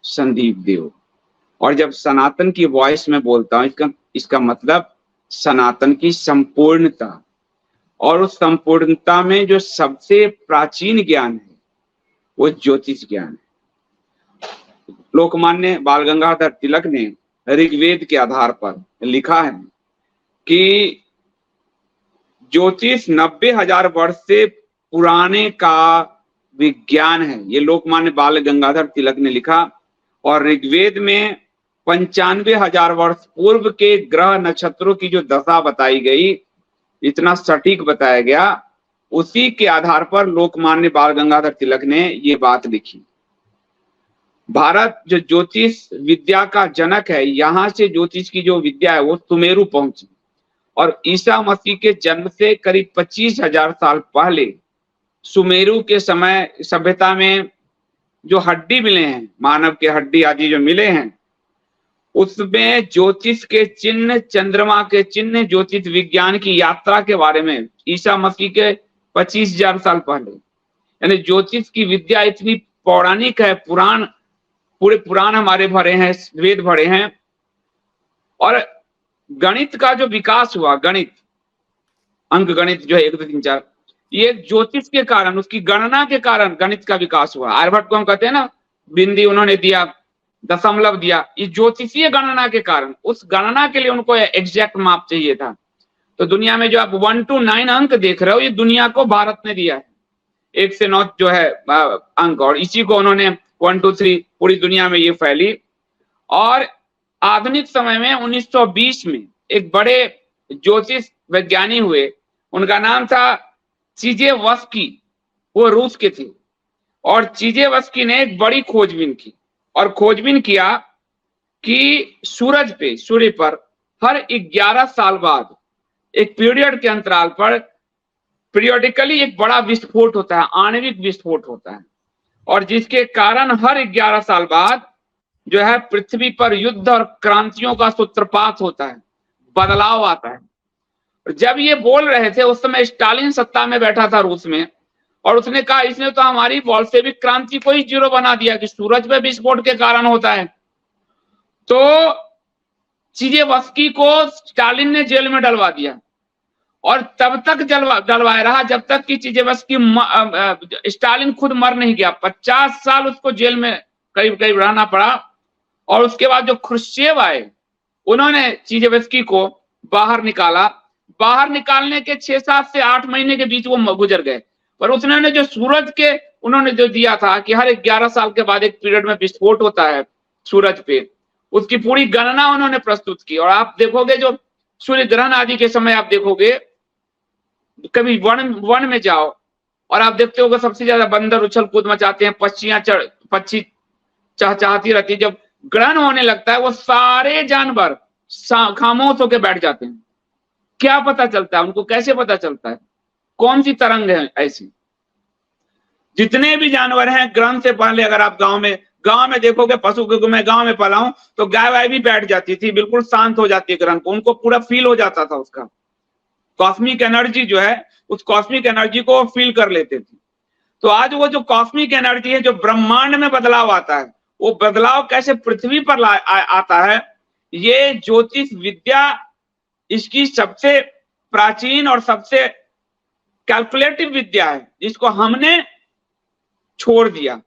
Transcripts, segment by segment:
संदीप देव। और जब सनातन की वॉइस में बोलता हूं, इसका मतलब सनातन की संपूर्णता, और उस संपूर्णता में जो सबसे प्राचीन ज्ञान है वो ज्योतिष ज्ञान है। लोकमान्य बाल गंगाधर तिलक ने ऋग्वेद के आधार पर लिखा है कि ज्योतिष 90,000 वर्ष से पुराने का विज्ञान है। ये लोकमान्य बाल गंगाधर तिलक ने लिखा। और ऋग्वेद में 95,000 वर्ष पूर्व के ग्रह नक्षत्रों की जो दशा बताई गई, इतना सटीक बताया गया, उसी के आधार पर लोकमान्य बाल गंगाधर तिलक ने ये बात लिखी। भारत जो ज्योतिष विद्या का जनक है, यहां से ज्योतिष की जो विद्या है वो सुमेरु पहुंची। और ईसा मसीह के जन्म से करीब 25,000 साल पहले सुमेरु के समय सभ्यता में जो हड्डी मिले हैं, मानव के हड्डी आदि जो मिले हैं, उसमें ज्योतिष के चिन्ह, चंद्रमा के चिन्ह, ज्योतिष विज्ञान की यात्रा के बारे में ईसा मसीह के 25,000 साल पहले। यानी ज्योतिष की विद्या इतनी पौराणिक है, पूरे पुराण हमारे भरे हैं, वेद भरे हैं। और गणित का जो विकास हुआ, गणित, अंक गणित जो है 1 2 3 4, ये ज्योतिष के कारण, उसकी गणना के कारण गणित का विकास हुआ। आर्यभट्ट को हम कहते हैं ना, बिंदी उन्होंने दिया, दशमलव दिया, ये ज्योतिषीय गणना के कारण। उस गणना के लिए उनको एग्जैक्ट माप चाहिए था। तो दुनिया में जो आप 1 to 9 अंक देख रहे हो, ये दुनिया को भारत ने दिया है, 1 से 9 जो है अंक, और इसी को उन्होंने 1 2 3 पूरी दुनिया में ये फैली। और आधुनिक समय में 1920 में एक बड़े ज्योतिष वैज्ञानिक हुए, उनका नाम था चीजेवस्की, वो रूस के थे। और चीजेवस्की ने एक बड़ी खोजबीन की, और खोजबीन किया कि सूरज पे, सूर्य पर हर 11 साल बाद एक पीरियड के अंतराल पर पीरियोडिकली एक बड़ा विस्फोट होता है, आणविक विस्फोट होता है, और जिसके कारण हर 11 साल बाद जो है पृथ्वी पर युद्ध और क्रांतियों का सूत्रपात होता है, बदलाव आता है। जब ये बोल रहे थे उस समय स्टालिन सत्ता में बैठा था रूस में, और उसने कहा इसने तो हमारी बोल्शेविक क्रांति को ही जीरो बना दिया कि सूरज पे विस्फोट के कारण होता है। तो चीजेवस्की को स्टालिन ने जेल में डलवा दिया, और तब तक डलवाया रहा जब तक कि चीजेवस्की, स्टालिन खुद मर नहीं गया। 50 साल उसको जेल में करीब करीब रहना पड़ा। और उसके बाद जो खुर्शचेव आए, उन्होंने चीजेवस्की को बाहर निकाला। बाहर निकालने के 6 से 8 महीने के बीच वो गुजर गए। पर उसने जो सूरज के उन्होंने जो दिया था कि हर 11 साल के बाद एक पीरियड में विस्फोट होता है सूरज पे, उसकी पूरी गणना उन्होंने प्रस्तुत की। और आप देखोगे जो सूर्य ग्रहण आदि के समय आप देखोगे, कभी वन में जाओ और आप देखते होगे सबसे ज्यादा बंदर उछल कूद मचाते हैं, पक्षी चहचहाती रहती है। जब ग्रहण होने लगता है वो सारे जानवर खामोश होकर बैठ जाते हैं। क्या पता चलता है उनको? कैसे पता चलता है? कौन सी तरंग है ऐसी? जितने भी जानवर हैं, ग्रहण से पहले अगर आप गांव में देखोगे, पशु को मैं गांव में पाला हूं, तो गाय वाय भी बैठ जाती थी, बिल्कुल शांत हो जाती है ग्रहण को, उनको पूरा फील हो जाता था उसका कॉस्मिक एनर्जी जो है, उस कॉस्मिक एनर्जी को फील कर लेते थे। तो आज वो जो कॉस्मिक एनर्जी है, जो ब्रह्मांड में बदलाव आता है, वो बदलाव कैसे पृथ्वी पर आता है, ये ज्योतिष विद्या इसकी सबसे प्राचीन और सबसे कैलकुलेटिव विद्या है, जिसको हमने छोड़ दिया।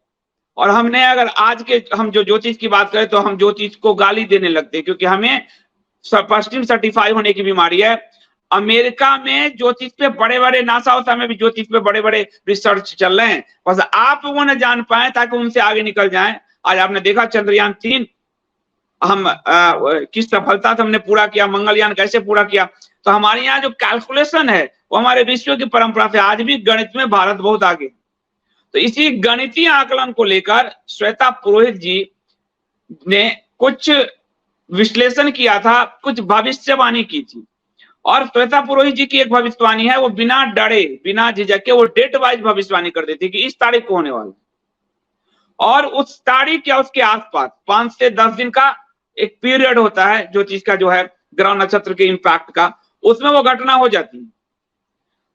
और हमने अगर आज के हम जो ज्योतिष की बात करें तो हम ज्योतिष को गाली देने लगते हैं, क्योंकि हमें पश्चिम सर्टिफाई होने की बीमारी है। अमेरिका में ज्योतिष पे बड़े बड़े, नासा में भी ज्योतिष पे बड़े बड़े रिसर्च चल रहे हैं, बस आप लोगों ने जान पाए ताकि उनसे आगे निकल जाएं। आज आपने देखा चंद्रयान 3 हम किस सफलता से हमने पूरा किया, मंगलयान कैसे पूरा किया। तो हमारे यहाँ जो कैलकुलेशन है वो हमारे विश्व की परंपरा से आज भी गणित में भारत बहुत आगे। तो इसी गणितीय आकलन को लेकर श्वेता पुरोहित जी ने कुछ विश्लेषण किया था, कुछ भविष्यवाणी की थी। और श्वेता पुरोहित जी की एक भविष्यवाणी है, वो बिना डरे बिना झिझके वो डेट वाइज भविष्यवाणी कर देती कि इस तारीख को होने वाला, और उस तारीख या उसके आसपास 5 से 10 दिन का एक पीरियड होता है ज्योतिष का, जो है ग्रह नक्षत्र के इंपैक्ट का, उसमें वो घटना हो जाती है।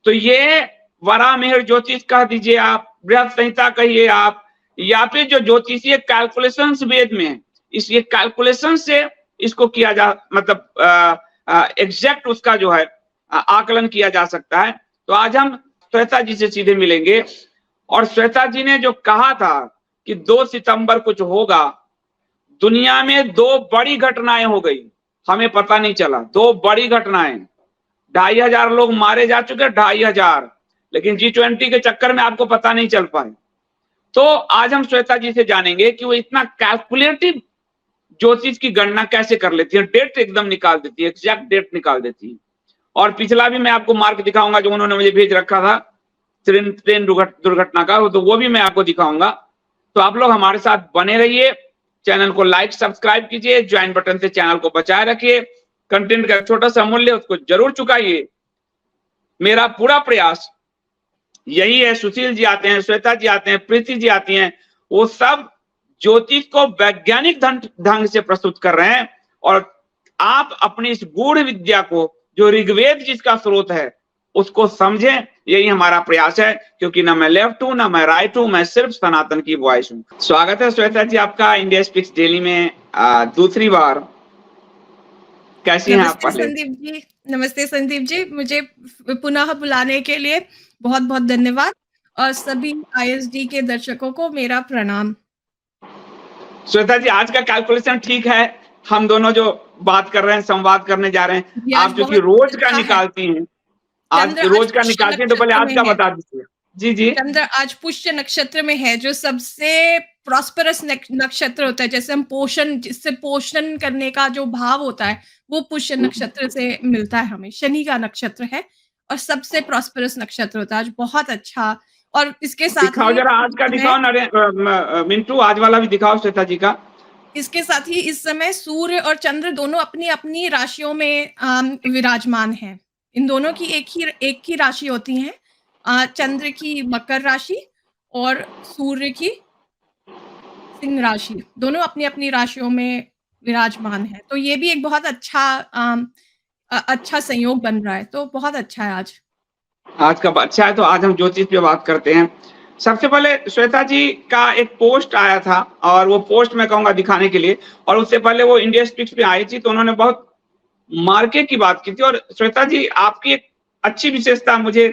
तो ये वराह मिहिर ज्योतिष कह दीजिए आप, बृहद संहिता कहिए आप, या फिर जो ज्योतिषीय कैलकुलेशंस वेद में है, इस ये कैलकुलेशन से इसको किया जा, मतलब एग्जैक्ट उसका जो है आकलन किया जा सकता है। तो आज हम श्वेता जी से सीधे मिलेंगे, और श्वेता जी ने जो कहा था कि 2 सितंबर कुछ होगा, दुनिया में 2 बड़ी घटनाएं हो गई, हमें पता नहीं चला। 2 बड़ी घटनाएं, 2500 लोग मारे जा चुके, 2500, लेकिन G20 के चक्कर में आपको पता नहीं चल पाए। तो आज हम श्वेता जी से जानेंगे कि वो इतना कैलकुलेटिव ज्योतिष की गणना कैसे कर लेती है, डेट एकदम निकाल देती है, एग्जैक्ट डेट निकाल देती है। और पिछला भी मैं आपको मार्क दिखाऊंगा जो उन्होंने मुझे भेज रखा था ट्रेन दुर्घटना का, तो वो भी मैं आपको दिखाऊंगा। तो आप लोग हमारे साथ बने रहिए, चैनल को लाइक सब्सक्राइब कीजिए, ज्वाइन बटन से चैनल को बचाए रखिए, कंटेंट का छोटा सा मूल्य उसको जरूर चुकाइए। मेरा पूरा प्रयास यही है। सुशील जी आते हैं, श्वेता जी आते हैं, प्रीति जी आती हैं, वो सब ज्योतिष को वैज्ञानिक ढंग से प्रस्तुत कर रहे हैं, और आप अपनी इस गूढ़ विद्या को, जो ऋग्वेद जिसका स्रोत है, उसको समझें। यही हमारा प्रयास है, क्योंकि ना मैं लेफ्ट हूं ना मैं राइट हूं, मैं सिर्फ सनातन की वॉइस हूं। स्वागत है श्वेता जी आपका इंडिया स्पीक्स डेली में दूसरी बार। कैसी हैं आप? पहले संदीप जी, नमस्ते संदीप जी, मुझे पुनः बुलाने के लिए बहुत बहुत धन्यवाद, और सभी ISD के दर्शकों को मेरा प्रणाम। श्वेता जी, आज का कैलकुलेशन ठीक है? हम दोनों जो बात कर रहे हैं, संवाद करने जा रहे हैं, आप जो कि रोज का निकालती हैं, आज रोज का निकालती हैं, तो पहले आज का बता दीजिए। जी जी। चंद्र आज पुष्य नक्षत्र में है, जो सबसे प्रॉस्परस नक्षत्र होता है। जैसे हम पोषण, जिससे पोषण करने का जो भाव होता है, वो पुष्य नक्षत्र से मिलता है हमें। शनि का नक्षत्र है और सबसे प्रॉस्परस नक्षत्र होता है। आज बहुत अच्छा। और इसके साथ दिखाओ जरा, आज का दिखाओ मिंटू, आज वाला भी दिखाओ श्वेता जी का। इसके साथ ही इस समय सूर्य और चंद्र दोनों अपनी अपनी राशियों में विराजमान हैं। इन दोनों की एक ही राशि होती है। चंद्र की मकर राशि और सूर्य की सिंह राशि, दोनों अपनी अपनी राशियों में विराजमान है। तो ये भी एक बहुत अच्छा संयोग बन रहा है। तो बहुत अच्छा है आज का अच्छा है। तो आज हम ज्योतिष पे बात करते हैं। सबसे पहले श्वेता जी का एक पोस्ट आया था, और वो पोस्ट मैं कहूंगा दिखाने के लिए, और उससे पहले वो इंडिया स्पीक्स पे आई थी, तो उन्होंने बहुत मार्के की बात की थी। और श्वेता जी, आपकी एक अच्छी विशेषता, मुझे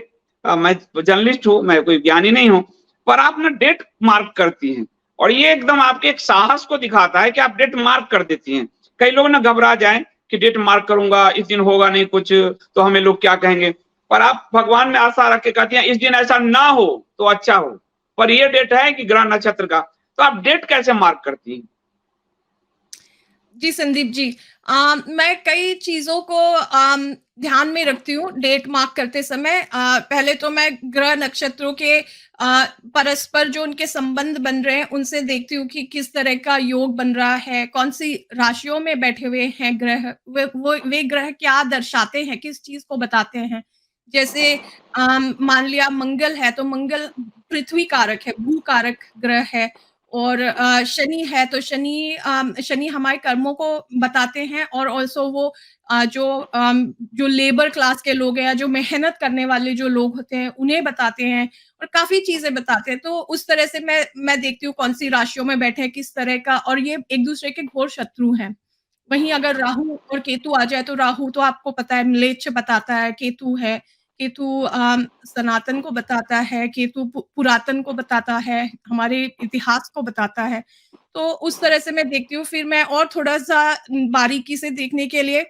मैं जर्नलिस्ट हूँ, मैं कोई ज्ञानी नहीं हूँ, पर आप ना डेट मार्क करती हैं, और ये एकदम आपके एक साहस को दिखाता है कि आप डेट मार्क कर देती हैं। कई लोग ना घबरा जाएं कि डेट मार्क करूंगा, इस दिन होगा नहीं कुछ, तो हमें लोग क्या कहेंगे, पर आप भगवान में आशा रख के कहती हैं इस दिन ऐसा ना हो तो अच्छा हो। पर ये डेट है कि ग्रह नक्षत्र का, तो आप डेट कैसे मार्क करती हैं? जी संदीप जी, मैं कई चीजों को ध्यान में रखती हूँ डेट मार्क करते समय। पहले तो मैं ग्रह नक्षत्रों के परस्पर जो उनके संबंध बन रहे हैं, उनसे देखती हूँ कि किस तरह का योग बन रहा है, कौन सी राशियों में बैठे हुए हैं ग्रह, वे ग्रह क्या दर्शाते हैं, किस चीज को बताते हैं। जैसे मान लिया मंगल है, तो मंगल पृथ्वी कारक है, भू कारक ग्रह है। और शनि है, तो शनि हमारे कर्मों को बताते हैं, और ऑल्सो वो जो लेबर क्लास के लोग हैं, या जो मेहनत करने वाले जो लोग होते हैं, उन्हें बताते हैं, और काफी चीजें बताते हैं। तो उस तरह से मैं देखती हूँ कौन सी राशियों में बैठे हैं, किस तरह का, और ये एक दूसरे के घोर शत्रु हैं। वहीं अगर राहु और केतु आ जाए, तो राहु तो आपको पता है म्लेच्छ बताता है, केतु सनातन को बताता है, केतु पुरातन को बताता है, हमारे इतिहास को बताता है। तो उस तरह से मैं देखती हूँ। फिर मैं और थोड़ा-सा बारीकी से देखने के लिए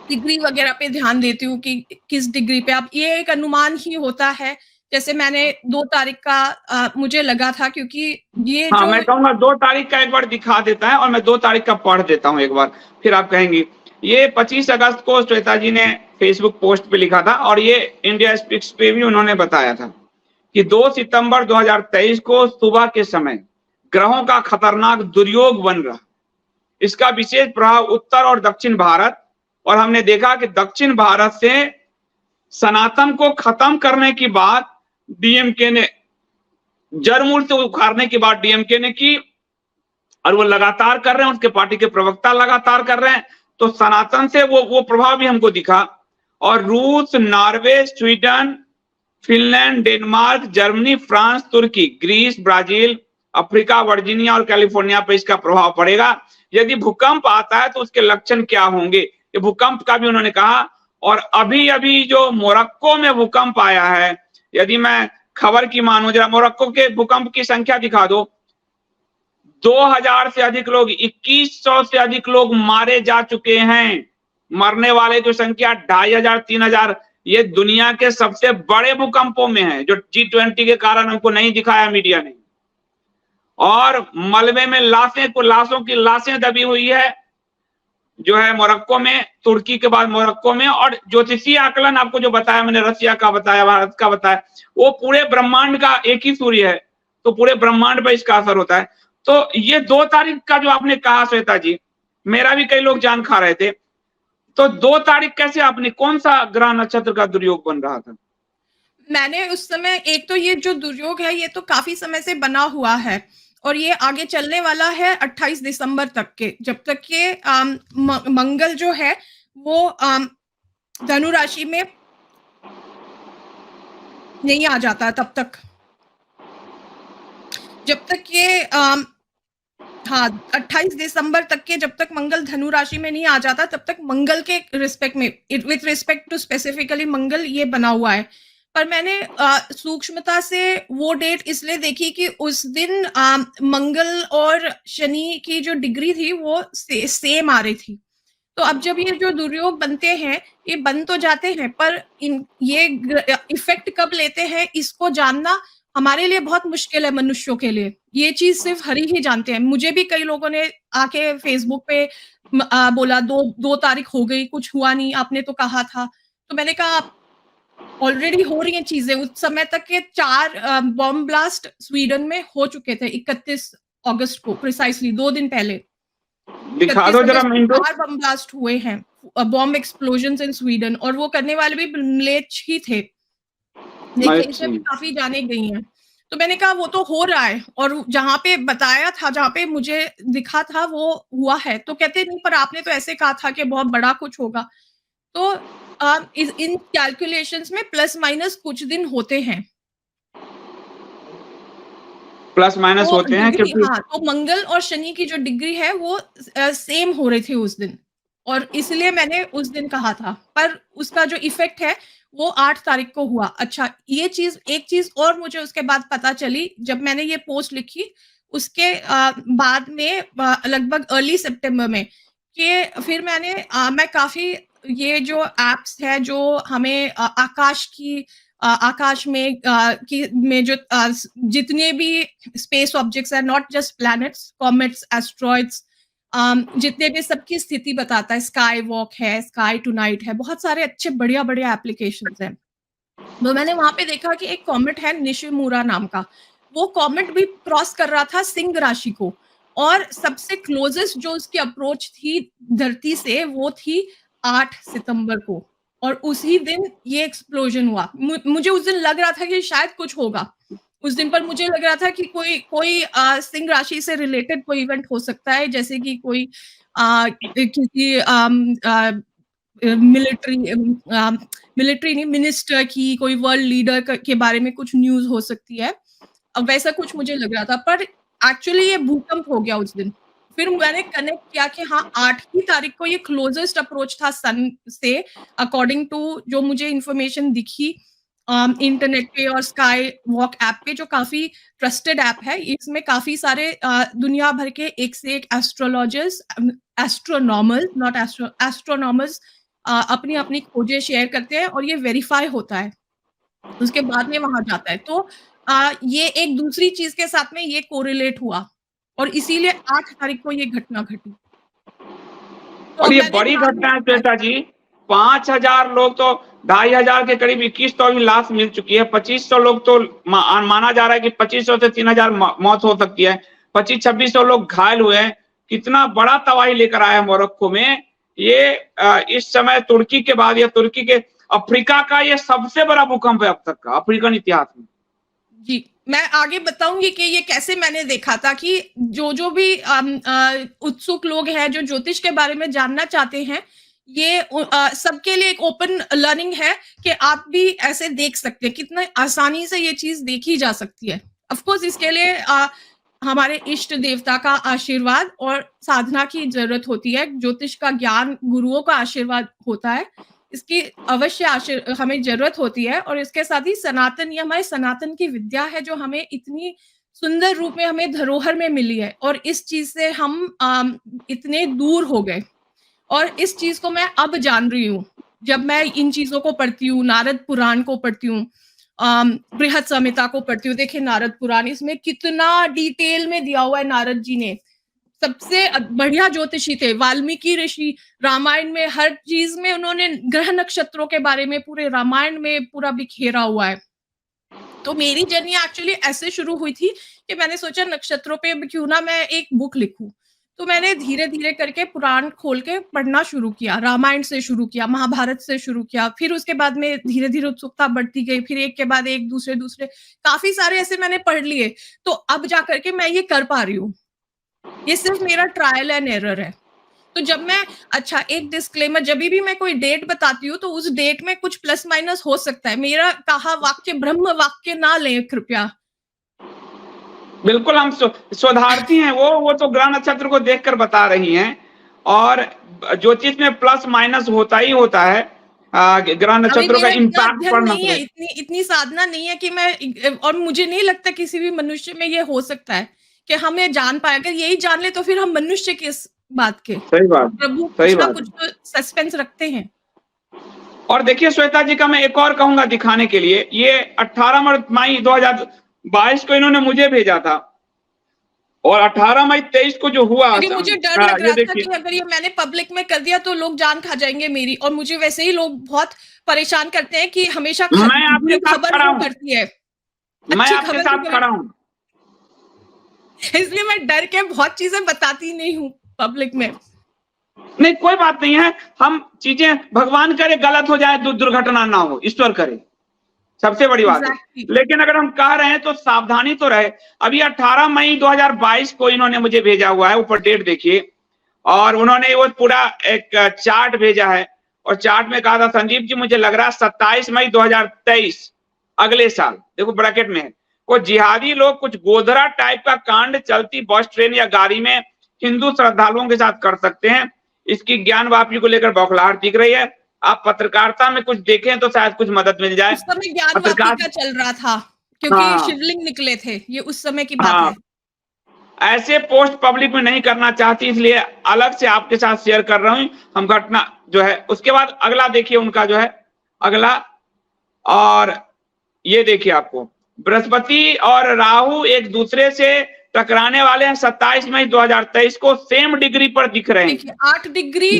डिग्री वगैरह पे ध्यान देती हूँ कि किस डिग्री पे आप, ये एक अनुमान ही होता है। जैसे मैंने 2 तारीख का मुझे लगा था, क्योंकि ये हाँ, जो मैं कहूंगा 2 तारीख का एक बार दिखा देता है, और मैं 2 तारीख का पढ़ देता हूँ एक बार, फिर आप कहेंगी। ये 25 अगस्त को श्वेता जी ने फेसबुक पोस्ट पे लिखा था, और ये इंडिया स्पीक्स पे भी उन्होंने बताया था कि 2 सितंबर 2023 को सुबह के समय ग्रहों का खतरनाक दुर्योग बन रहा। इसका विशेष प्रभाव उत्तर और दक्षिण भारत, और हमने देखा कि दक्षिण भारत से सनातन को खत्म करने की बात डीएमके ने, जड़मूल से उखाड़ने की बात डीएमके ने की, और वो लगातार कर रहे हैं, उसके पार्टी के प्रवक्ता लगातार कर रहे हैं। तो सनातन से वो प्रभाव भी हमको दिखा। और रूस, Norway, Sweden, Finland, Denmark, Germany, France, तुर्की, ग्रीस, ब्राजील, अफ्रीका, वर्जीनिया और कैलिफोर्निया पे इसका प्रभाव पड़ेगा। यदि भूकंप आता है तो उसके लक्षण क्या होंगे, ये भूकंप का भी उन्होंने कहा। और अभी-अभी जो मोरक्को में भूकंप आया है, यदि मैं खबर की मानूं, जरा मोरक्को के भूकंप की संख्या दिखा दो। 2000 से अधिक लोग, 2100 से अधिक लोग मारे जा चुके हैं। मरने वाले की संख्या 2500, 3000, ये दुनिया के सबसे बड़े भूकंपों में है, जो G20 के कारण हमको नहीं दिखाया मीडिया ने। और मलबे में लाशों की लाशें दबी हुई है, जो है मोरक्को में, तुर्की के बाद मोरक्को में। और ज्योतिषीय आकलन आपको जो बताया मैंने, रसिया का बताया, भारत का बताया, वो पूरे ब्रह्मांड का एक ही सूर्य है, तो पूरे ब्रह्मांड पर इसका असर होता है। तो ये 2 तारीख का जो आपने कहा श्वेता जी, मेरा भी कई लोग जान खा रहे थे, तो 2 तारीख कैसे आपने, कौन सा ग्रह नक्षत्र का दुर्योग बन रहा था? मैंने उस समय, एक तो ये जो दुर्योग है ये तो काफी समय से बना हुआ है और ये आगे चलने वाला है 28 दिसंबर तक के, जब तक के मंगल जो है वो धनु राशि में नहीं आ जाता, तब तक, जब तक ये हाँ 28 दिसंबर तक के, जब तक मंगल धनु राशि में नहीं आ जाता, तब तक मंगल के रिस्पेक्ट में, विथ रिस्पेक्ट टू स्पेसिफिकली मंगल, ये बना हुआ है। पर मैंने सूक्ष्मता से वो डेट इसलिए देखी कि उस दिन मंगल और शनि की जो डिग्री थी वो सेम आ रही थी। तो अब जब ये जो दुर्योग बनते हैं, ये बन तो जाते हैं, पर ये इफेक्ट कब लेते हैं इसको जानना हमारे लिए बहुत मुश्किल है, मनुष्यों के लिए। ये चीज सिर्फ हरि ही जानते हैं। मुझे भी कई लोगों ने आके फेसबुक पे बोला 2 तारीख हो गई, कुछ हुआ नहीं, आपने तो कहा था। तो मैंने कहा ऑलरेडी हो रही हैं चीजें। उस समय तक के 4 बॉम्ब ब्लास्ट स्वीडन में हो चुके थे, 31 अगस्त को, प्रिसाइसली 2 दिन पहले दिखा दो जरा मिंटू। 4 बम ब्लास्ट हुए हैं, बॉम्ब एक्सप्लोजन्स इन स्वीडन, और वो करने वाले भी मलेच्छ ही थे। देखिए इसमें भी काफी जाने गई हैं। तो मैंने कहा वो तो हो रहा है, और जहाँ पे बताया था, जहाँ पे मुझे दिखा था, वो हुआ है। तो कहते नहीं, पर आपने तो ऐसे कहा था कि बहुत बड़ा कुछ होगा। तो इन कैलकुलेशंस में प्लस माइनस कुछ दिन होते हैं, प्लस माइनस तो होते हैं, क्योंकि हाँ, तो मंगल और शनि की जो डिग्री है वो सेम हो रही थी उस दिन, और इसलिए मैंने उस दिन कहा था। पर उसका जो इफेक्ट है वो 8 तारीख को हुआ। अच्छा, ये चीज, एक चीज और मुझे उसके बाद पता चली, जब मैंने ये पोस्ट लिखी उसके बाद में लगभग अर्ली सितंबर में, कि फिर मैं काफी, ये जो एप्स है जो हमें आकाश में जो जितने भी स्पेस ऑब्जेक्ट्स है, not just planets, comets, asteroids, जितने भी, सबकी स्थिति बताता है। स्काई वॉक है, स्काई टुनाइट है, बहुत सारे अच्छे बढ़िया बढ़िया एप्लीकेशंस हैं। तो मैंने वहां पे देखा कि एक कॉमेट है निशिमुरा नाम का, वो कॉमेट भी क्रॉस कर रहा था सिंह राशि को, और सबसे क्लोजेस्ट जो उसकी अप्रोच थी धरती से वो थी 8 सितंबर को, और उसी दिन ये एक्सप्लोजन हुआ। मुझे उस दिन लग रहा था कि शायद कुछ होगा उस दिन, पर मुझे लग रहा था कि कोई सिंह राशि से रिलेटेड कोई इवेंट हो सकता है, जैसे कि कोई किसी मिलिट्री नहीं, मिनिस्टर की, कोई वर्ल्ड लीडर के बारे में कुछ न्यूज हो सकती है। अब वैसा कुछ मुझे लग रहा था, पर एक्चुअली ये भूकंप हो गया उस दिन। फिर मैंने कनेक्ट किया कि हाँ 8 ही तारीख को ये क्लोजेस्ट अप्रोच था सन से, अकॉर्डिंग टू जो मुझे इंफॉर्मेशन दिखी इंटरनेट पे और स्काई वॉक ऐप पे, जो काफी ट्रस्टेड ऐप है। इसमें काफी सारे दुनिया भर के एक से एक एस्ट्रोलॉजर्स, एस्ट्रोनॉमर्स, नॉट एस्ट्रोनॉमर्स अपनी अपनी खोजें शेयर करते हैं, और ये वेरीफाई होता है, उसके बाद में वहां जाता है। तो ये एक दूसरी चीज के साथ में ये कोरिलेट हुआ, और इसीलिए 8 तारीख को ये घटना घटी। तो और ये बड़ी घटना है श्वेता जी। 5000 लोग, तो 2500 के करीब 2100 भी लाश मिल चुकी है। 2500 लोग तो माना जा रहा है कि 2500 से 3000 मौत हो सकती है। 2500-2600 लोग घायल हुए हैं। कितना बड़ा तबाही लेकर आया है मोरक्को में। ये इस समय तुर्की के बाद, या तुर्की के, अफ्रीका का ये सबसे बड़ा भूकंप है अब तक का अफ्रीकन इतिहास में। जी, मैं आगे बताऊंगी कि ये कैसे मैंने देखा था, कि जो भी उत्सुक लोग हैं, जो ज्योतिष के बारे में जानना चाहते हैं, ये सबके लिए एक ओपन लर्निंग है कि आप भी ऐसे देख सकते हैं, कितने आसानी से ये चीज देखी जा सकती है। ऑफ कोर्स इसके लिए हमारे इष्ट देवता का आशीर्वाद और साधना की जरूरत होती है। ज्योतिष का ज्ञान, गुरुओं का आशीर्वाद होता है। इसकी अवश्य हमें जरूरत होती है, और इसके साथ ही सनातन, ये हमारे सनातन की विद्या है जो हमें इतनी सुंदर रूप में हमें धरोहर में मिली है, और इस चीज से हम इतने दूर हो गए। और इस चीज को मैं अब जान रही हूँ, जब मैं इन चीजों को पढ़ती हूँ, नारद पुराण को पढ़ती हूँ, बृहद संहिता को पढ़ती हूँ। देखिए नारद पुराण, इसमें कितना डिटेल में दिया हुआ है। नारद जी ने सबसे बढ़िया ज्योतिषी थे। वाल्मीकि ऋषि रामायण में हर चीज में उन्होंने ग्रह नक्षत्रों के बारे में पूरे रामायण में पूरा बिखेरा हुआ है। तो मेरी जर्नी एक्चुअली ऐसे शुरू हुई थी कि मैंने सोचा नक्षत्रों पे क्यों ना मैं एक बुक लिखूं। तो मैंने धीरे धीरे करके पुराण खोल के पढ़ना शुरू किया। रामायण से शुरू किया, महाभारत से शुरू किया, फिर उसके बाद में धीरे धीरे उत्सुकता बढ़ती गई, फिर एक के बाद एक, दूसरे दूसरे काफी सारे ऐसे मैंने पढ़ लिए। तो अब जा करके मैं ये कर पा रही हूँ। ये सिर्फ मेरा ट्रायल एंड एरर है। तो जब मैं, अच्छा एक डिस्क्लेमर, जब भी मैं कोई डेट बताती हूँ तो उस डेट में कुछ प्लस माइनस हो सकता है। मेरा कहा वाक्य ब्रह्म वाक्य ना लें कृपया। बिल्कुल, हम शोधार्थी हैं। वो तो ग्रह नक्षत्र को देखकर बता रही हैं, और ज्योतिष में प्लस माइनस होता ही होता है। ग्रह अभी नक्षत्रों का मेरा इतना इम्पैक्ट अध्ययन पड़ना नहीं है, पड़ेगा। इतनी साधना नहीं है कि मैं, और मुझे नहीं लगता किसी भी मनुष्य में ये हो सकता है कि हमें जान पाए। अगर यही जान ले तो फिर हम मनुष्य किस बात के। सही बात, प्रभु सही कुछ ना बात कुछ है। तो सस्पेंस रखते हैं। और देखिए श्वेता जी का मैं एक और कहूंगा दिखाने के लिए, ये 18 मई 2022 को इन्होंने मुझे भेजा था, और 18 मई 23 को जो हुआ, क्योंकि मुझे डर लग ये रहा था देखिए। कि अगर ये मैंने पब्लिक में कर दिया तो लोग जान खा जाएंगे मेरी, और मुझे वैसे ही लोग बहुत परेशान करते हैं कि हमेशा मैं आपके बुरी साथ खबर खड़ा ही हूं, करती है, मैं अच्छी आपके खबर भी साथ खड़ा हूं। इसलिए मैं डर के बहुत चीजें बताती नहीं हूँ पब्लिक में। नहीं, कोई बात नहीं है। हम चीजें, भगवान करे गलत हो जाए, दुर्घटना ना हो, ईश्वर करे, सबसे बड़ी बात है। एग्जैक्टली। लेकिन अगर हम कह रहे हैं तो सावधानी तो रहे। अभी 18 मई 2022 को इन्होंने मुझे भेजा हुआ है, ऊपर डेट देखिए, और उन्होंने वो पूरा एक चार्ट भेजा है, और चार्ट में कहा था, संजीव जी मुझे लग रहा है 27 मई 2023 अगले साल, देखो ब्रैकेट में है, कुछ जिहादी लोग कुछ गोधरा टाइप का कांड चलती बस, ट्रेन या गाड़ी में हिंदू श्रद्धालुओं के साथ कर सकते हैं। इसकी ज्ञान वापसी को लेकर बौखलाहट दिख रही है। आप पत्रकारिता में कुछ देखें तो शायद कुछ मदद मिल जाए। उस समय ज्ञान वापी पत्रकार, का चल रहा था, क्योंकि हाँ शिवलिंग निकले थे, ये उस समय की बात हाँ, है। ऐसे पोस्ट पब्लिक में नहीं करना चाहती, इसलिए अलग से आपके साथ शेयर कर रहा हूं। हम घटना जो है, उसके बाद अगला देखिए उनका जो है अगला, और ये देखिए आपको बृहस्पति और राहु एक दूसरे से टकराने वाले हैं 27 मई 2023 को, सेम डिग्री पर दिख रहे हैं। देखिए 8 डिग्री,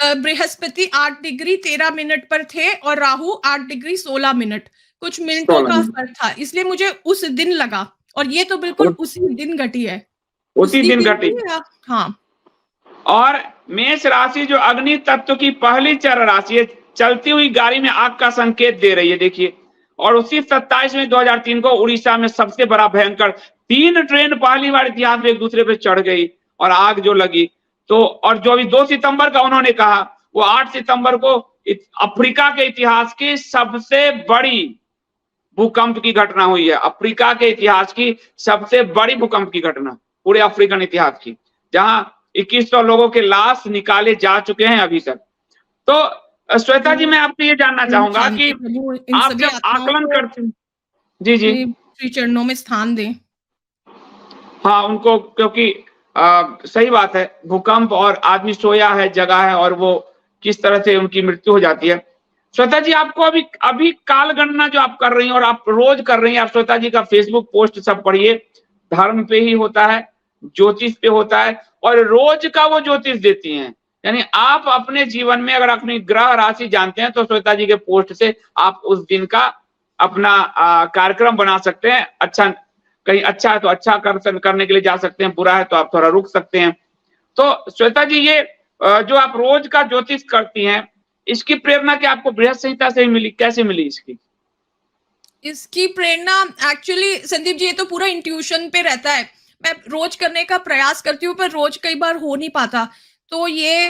बृहस्पति 8 डिग्री 13 मिनट पर थे, और राहु 8 डिग्री 16 मिनट, कुछ मिनटों 16 का मिनट फर्क था। इसलिए मुझे उस दिन लगा, और ये तो बिल्कुल उसी दिन घटी है। उसी दिन दिन घटी। ही है, हाँ। और मेष राशि जो अग्नि तत्व की पहली चर राशि है, चलती हुई गाड़ी में आग का संकेत दे रही है, देखिए। और उसी 27 में 2003 को उड़ीसा में सबसे बड़ा भयंकर 3 ट्रेन पहली बार इतिहास में एक दूसरे पे चढ़ गई और आग जो लगी। तो और जो अभी 2 सितंबर का उन्होंने कहा, वो 8 सितंबर को अफ्रीका के इतिहास की सबसे बड़ी भूकंप की घटना हुई है। अफ्रीका के इतिहास की सबसे बड़ी भूकंप की घटना, पूरे अफ्रीकन इतिहास की, जहां 2100 लोगों के लाश निकाले जा चुके हैं अभी तक। तो श्वेता जी, मैं आपसे ये जानना चाहूंगा कि प्रभु इन आप सभी जब आत्माओं आकलन को करते हैं, जी जी, श्री चरणों में स्थान दें। हाँ उनको, क्योंकि सही बात है, भूकंप और आदमी सोया है, जगह है, और वो किस तरह से उनकी मृत्यु हो जाती है। श्वेता जी, आपको अभी अभी काल गणना जो आप कर रही हैं, और आप रोज कर रही हैं, आप श्वेता जी का फेसबुक पोस्ट सब पढ़िए, धर्म पे ही होता है, ज्योतिष पे होता है, और रोज का वो ज्योतिष देती हैं। यानी आप अपने जीवन में अगर अपनी ग्रह राशि जानते हैं तो श्वेता जी के पोस्ट से आप उस दिन का अपना कार्यक्रम बना सकते हैं। अच्छा, कहीं अच्छा है तो अच्छा करने के लिए जा सकते हैं, बुरा है तो आप थोड़ा रुक सकते हैं। तो श्वेता जी, ये जो आप रोज का ज्योतिष करती हैं, इसकी प्रेरणा क्या आपको बृहद संहिता से ही मिली, कैसे मिली इसकी? इसकी प्रेरणा एक्चुअली संदीप जी, ये तो पूरा इंट्यूशन पे रहता है। मैं रोज करने का प्रयास करती हूँ, पर रोज कई बार हो नहीं पाता। तो ये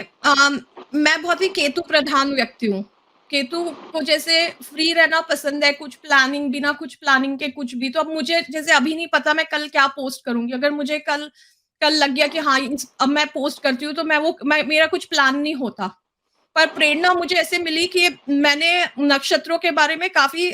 मैं बहुत ही केतु प्रधान व्यक्ति हूँ, केतु को जैसे फ्री रहना पसंद है, कुछ प्लानिंग, बिना कुछ प्लानिंग के कुछ भी। तो अब मुझे जैसे अभी नहीं पता मैं कल क्या पोस्ट करूँगी। अगर मुझे कल कल लग गया कि हाँ, अब मैं पोस्ट करती हूँ, तो मैं मेरा कुछ प्लान नहीं होता। पर प्रेरणा मुझे ऐसे मिली कि मैंने नक्षत्रों के बारे में काफ़ी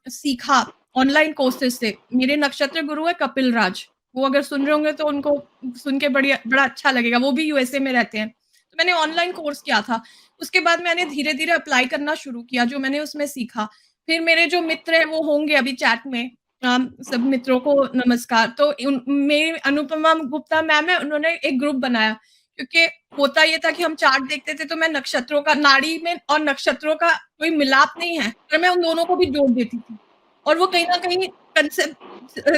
सीखा ऑनलाइन कोर्सेज़ से। मेरे नक्षत्र गुरु है कपिल राज। वो अगर सुन रहे होंगे तो उनको सुन के बड़ा अच्छा लगेगा। वो भी यूएसए में रहते हैं। तो मैंने ऑनलाइन कोर्स किया था। उसके बाद मैंने धीरे-धीरे अप्लाई करना शुरू किया, जो मैंने उसमें सीखा। फिर मेरे जो मित्र हैं वो होंगे अभी चैट में। सब मित्रों को नमस्कार। तो मेरी अनुपमा गुप्ता मैम है, उन्होंने एक ग्रुप बनाया, क्योंकि होता ये था कि हम चार्ट देखते थे तो मैं नक्षत्रों का, नाड़ी में और नक्षत्रों का कोई मिलाप नहीं है, पर मैं उन दोनों को भी जोड़ देती थी। और वो कहीं न कहीं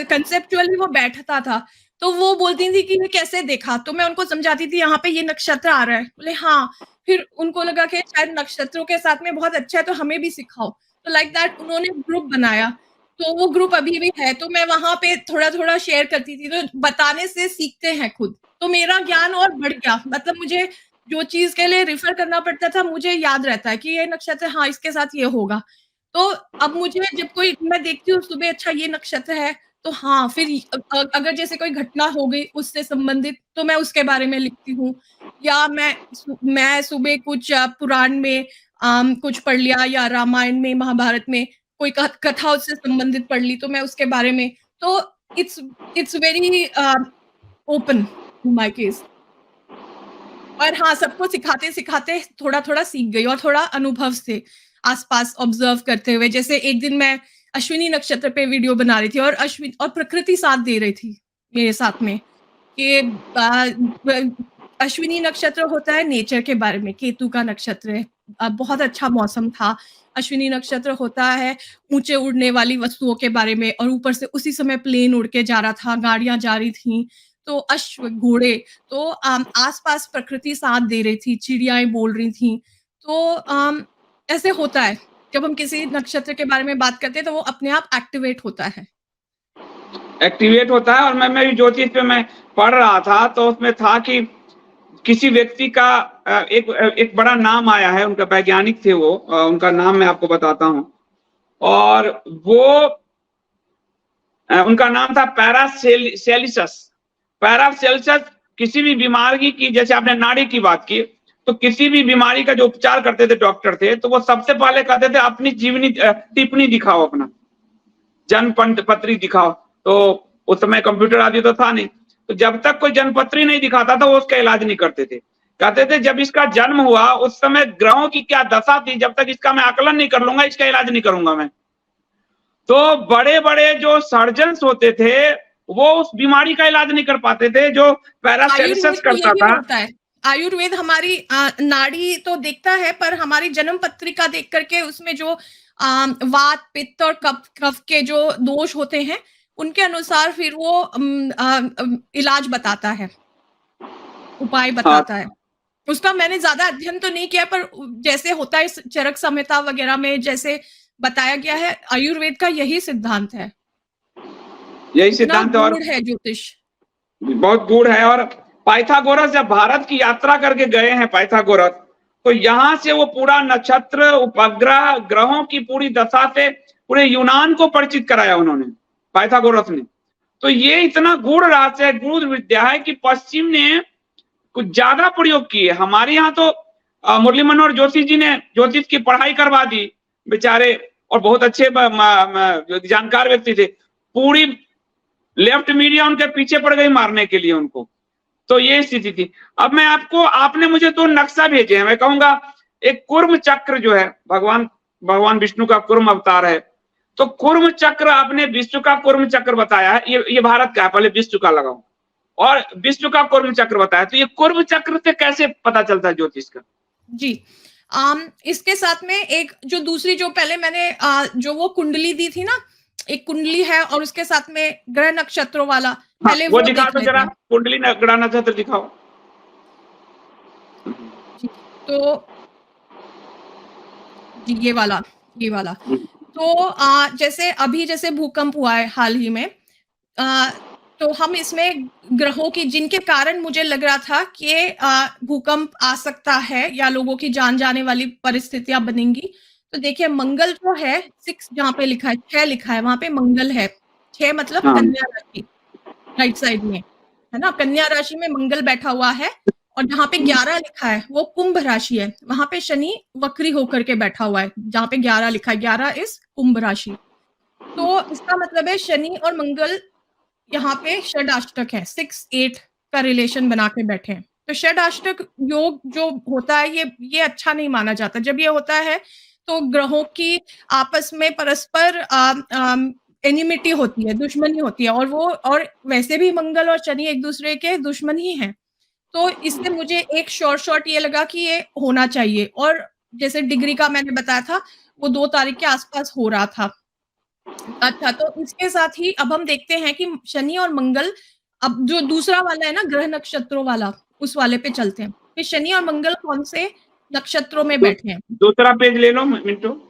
कंसेप्चुअली वो बैठता था। तो वो बोलती थी कि ये कैसे देखा? तो मैं उनको समझाती थी, यहाँ पे ये नक्षत्र आ रहा है। बोले हाँ। फिर उनको लगा कि शायद नक्षत्रों के साथ में बहुत अच्छा है, तो हमें भी सिखाओ। तो लाइक दैट उन्होंने ग्रुप बनाया। तो वो ग्रुप अभी भी है, तो मैं वहाँ पे थोड़ा-थोड़ा शेयर करती थी। तो बताने से सीखते हैं खुद। तो मेरा ज्ञान और बढ़ गया। मतलब मुझे जो चीज़ के लिए रेफ़र करना पड़ता था, मुझे याद रहता है कि ये नक्षत्र, हाँ, इसके साथ ये होगा। तो अब मुझे जब कोई मैं देखती हूँ सुबह, अच्छा ये नक्षत्र है, तो हाँ, फिर अगर जैसे कोई घटना हो गई उससे संबंधित, तो मैं उसके बारे में लिखती हूँ। या मैं सुबह कुछ पुराण में कुछ पढ़ लिया, या रामायण में, महाभारत में कोई कथा उससे संबंधित पढ़ ली, तो मैं उसके बारे में। तो it's it's very open in my case. और हाँ, सबको सिखाते-सिखाते थोड़ा-थोड़ा सीख गई, और थोड़ा अनुभव से आस-पास ऑब्ज़र्व करते हुए। जैसे एक दिन मैं अश्विनी नक्षत्र पे वीडियो बना रही थी, और प्रकृति साथ दे रही थी मेरे साथ में, कि ब अश्विनी नक्षत्र होता है नेचर के बारे में, केतु का नक्षत्र है। बहुत अच्छा मौसम था। अश्विनी नक्षत्र होता है ऊँचे उड़ने वाली वस्तुओं के बारे में, और ऊपर से उसी समय प्लेन उड़ के जा रहा था, गाड़ियाँ जा रही थीं, तो अश्व, घोड़े। तो आस-पास प्रकृति साथ दे रही थी, चिड़ियाएँ बोल रही थीं। तो ऐसे होता है, जब हम किसी नक्षत्र के बारे में बात करते हैं, तो वो अपने आप एक्टिवेट होता है। एक्टिवेट होता है। और मैं भी ज्योतिष पे मैं पढ़ रहा था, तो उसमें था कि किसी व्यक्ति का एक बड़ा नाम आया है, उनका वैज्ञानिक थे वो, उनका नाम मैं आपको बताता हूँ। और वो उनका नाम था पैरासेलिसस। पैरासेलिसस किसी भी बीमारी की, जैसे आपने नाड़ी की बात की, तो किसी भी बीमारी का जो उपचार करते थे डॉक्टर थे, तो वो सबसे पहले कहते थे अपनी जीवनी टिप्पणी दिखाओ, अपना जन्म पत्री दिखाओ। तो उस समय कंप्यूटर आदि तो था नहीं, तो जब तक कोई जन्मपत्री नहीं दिखाता था, वो उसका इलाज नहीं करते थे। कहते थे जब इसका जन्म हुआ उस समय ग्रहों की क्या दशा थी, जब तक इसका मैं आकलन नहीं कर लूंगा, इसका इलाज नहीं करूंगा मैं। तो बड़े-बड़े जो सर्जन्स होते थे, वो उस बीमारी का इलाज नहीं कर पाते थे, जो पैरासेलिसस आयुर्वेद में करता यही था। होता है। आयुर्वेद हमारी नाड़ी तो देखता है, पर हमारी जन्म पत्रिका देख करके उसमें जो वात, पित्त और कफ के जो दोष होते हैं, उनके अनुसार फिर वो इलाज बताता है, उपाय हाँ, बताता है। उसका मैंने ज़्यादा अध्ययन तो नहीं किया, पर जैसे होता है इस चरक संहिता वगैरह में जैसे बताया गया है, आयुर्वेद का यही सिद्धांत है। यही इतना सिद्धांत। और गूढ़ है ज्योतिष। बहुत गूढ़ है। और पाइथागोरस जब भारत की यात्रा करके गए हैं पाइथागोरस, तो यहां से वो पूरा नक्षत्र, उपग्रह, ग्रहों की पूरी दशा से पूरे यूनान को परिचित कराया उन्होंने, पाइथागोरस ने। तो ये इतना गूढ़ रहस्य है, गूढ़ विद्या है, कि पश्चिम ने कुछ ज्यादा प्रयोग किए। हमारे यहाँ तो मुरली मनोहर जोशी जी ने ज्योतिष की पढ़ाई करवा दी बेचारे, और बहुत अच्छे जानकार व्यक्ति थे। पूरी लेफ्ट मीडिया उनके पीछे पड़ गई मारने के लिए उनको। तो ये स्थिति थी। अब मैं आपने मुझे 2 नक्शा भेजे हैं। मैं कहूंगा एक कुर्म चक्र जो है, भगवान विष्णु का कुर्म अवतार है, तो कुर्म चक्र आपने विश्व का कुर्म चक्र बताया है, ये भारत का है, पहले विश्व का लगाओ, और विश्व का कुर्म चक्र बताया। तो ये कुर्म चक्र से कैसे पता चलता है ज्योतिष का? जी। इसके साथ में एक जो दूसरी, जो पहले मैंने जो वो कुंडली दी थी ना, एक कुंडली है और उसके साथ में ग्रह नक्षत्रों वाला, हाँ, पहले वो वो दिखा देख दो लेते जरा, हैं। कुंडली ग्रह नक्षत्र दिखाओ। जी, तो जी, ये वाला। तो जैसे भूकंप हुआ है हाल ही में, अ, तो हम इसमें ग्रहों की, जिनके कारण मुझे लग रहा था कि भूकंप आ सकता है या लोगों की जान जाने वाली परिस्थितियाँ बनेंगी, तो देखिए मंगल जो है 6 जहाँ पे लिखा है 6 लिखा है वहां पे मंगल है। 6 मतलब हाँ। कन्या राशि राइट साइड में है ना, कन्या राशि में मंगल बैठा हुआ है। और जहाँ पे 11 लिखा है वो कुंभ राशि है, वहां पे शनि वक्री होकर के बैठा हुआ है। जहाँ पे 11 लिखा है 11 इस कुंभ राशि। तो इसका मतलब है शनि और मंगल यहाँ पे षडाष्टक है, 6-8 का रिलेशन बना के बैठे हैं। तो षडाष्टक योग जो होता है ये अच्छा नहीं माना जाता। जब ये होता है तो ग्रहों की आपस में परस्पर एनिमिटी होती है, दुश्मनी होती है, और वैसे भी मंगल और शनि एक दूसरे के दुश्मन ही हैं। तो इससे मुझे एक शॉर्ट ये लगा कि ये होना चाहिए। और जैसे डिग्री का मैंने बताया था वो 2 तारीख के आसपास हो रहा था। अच्छा, तो इसके साथ ही अब हम देखते हैं कि शनि और मंगल, अब जो दूसरा वाला है ना ग्रह नक्षत्रों वाला, उस वाले पे चलते हैं कि शनि और मंगल कौन से नक्षत्रों में दू, बैठे हैं। दूसरा पेज ले लो मिंटू।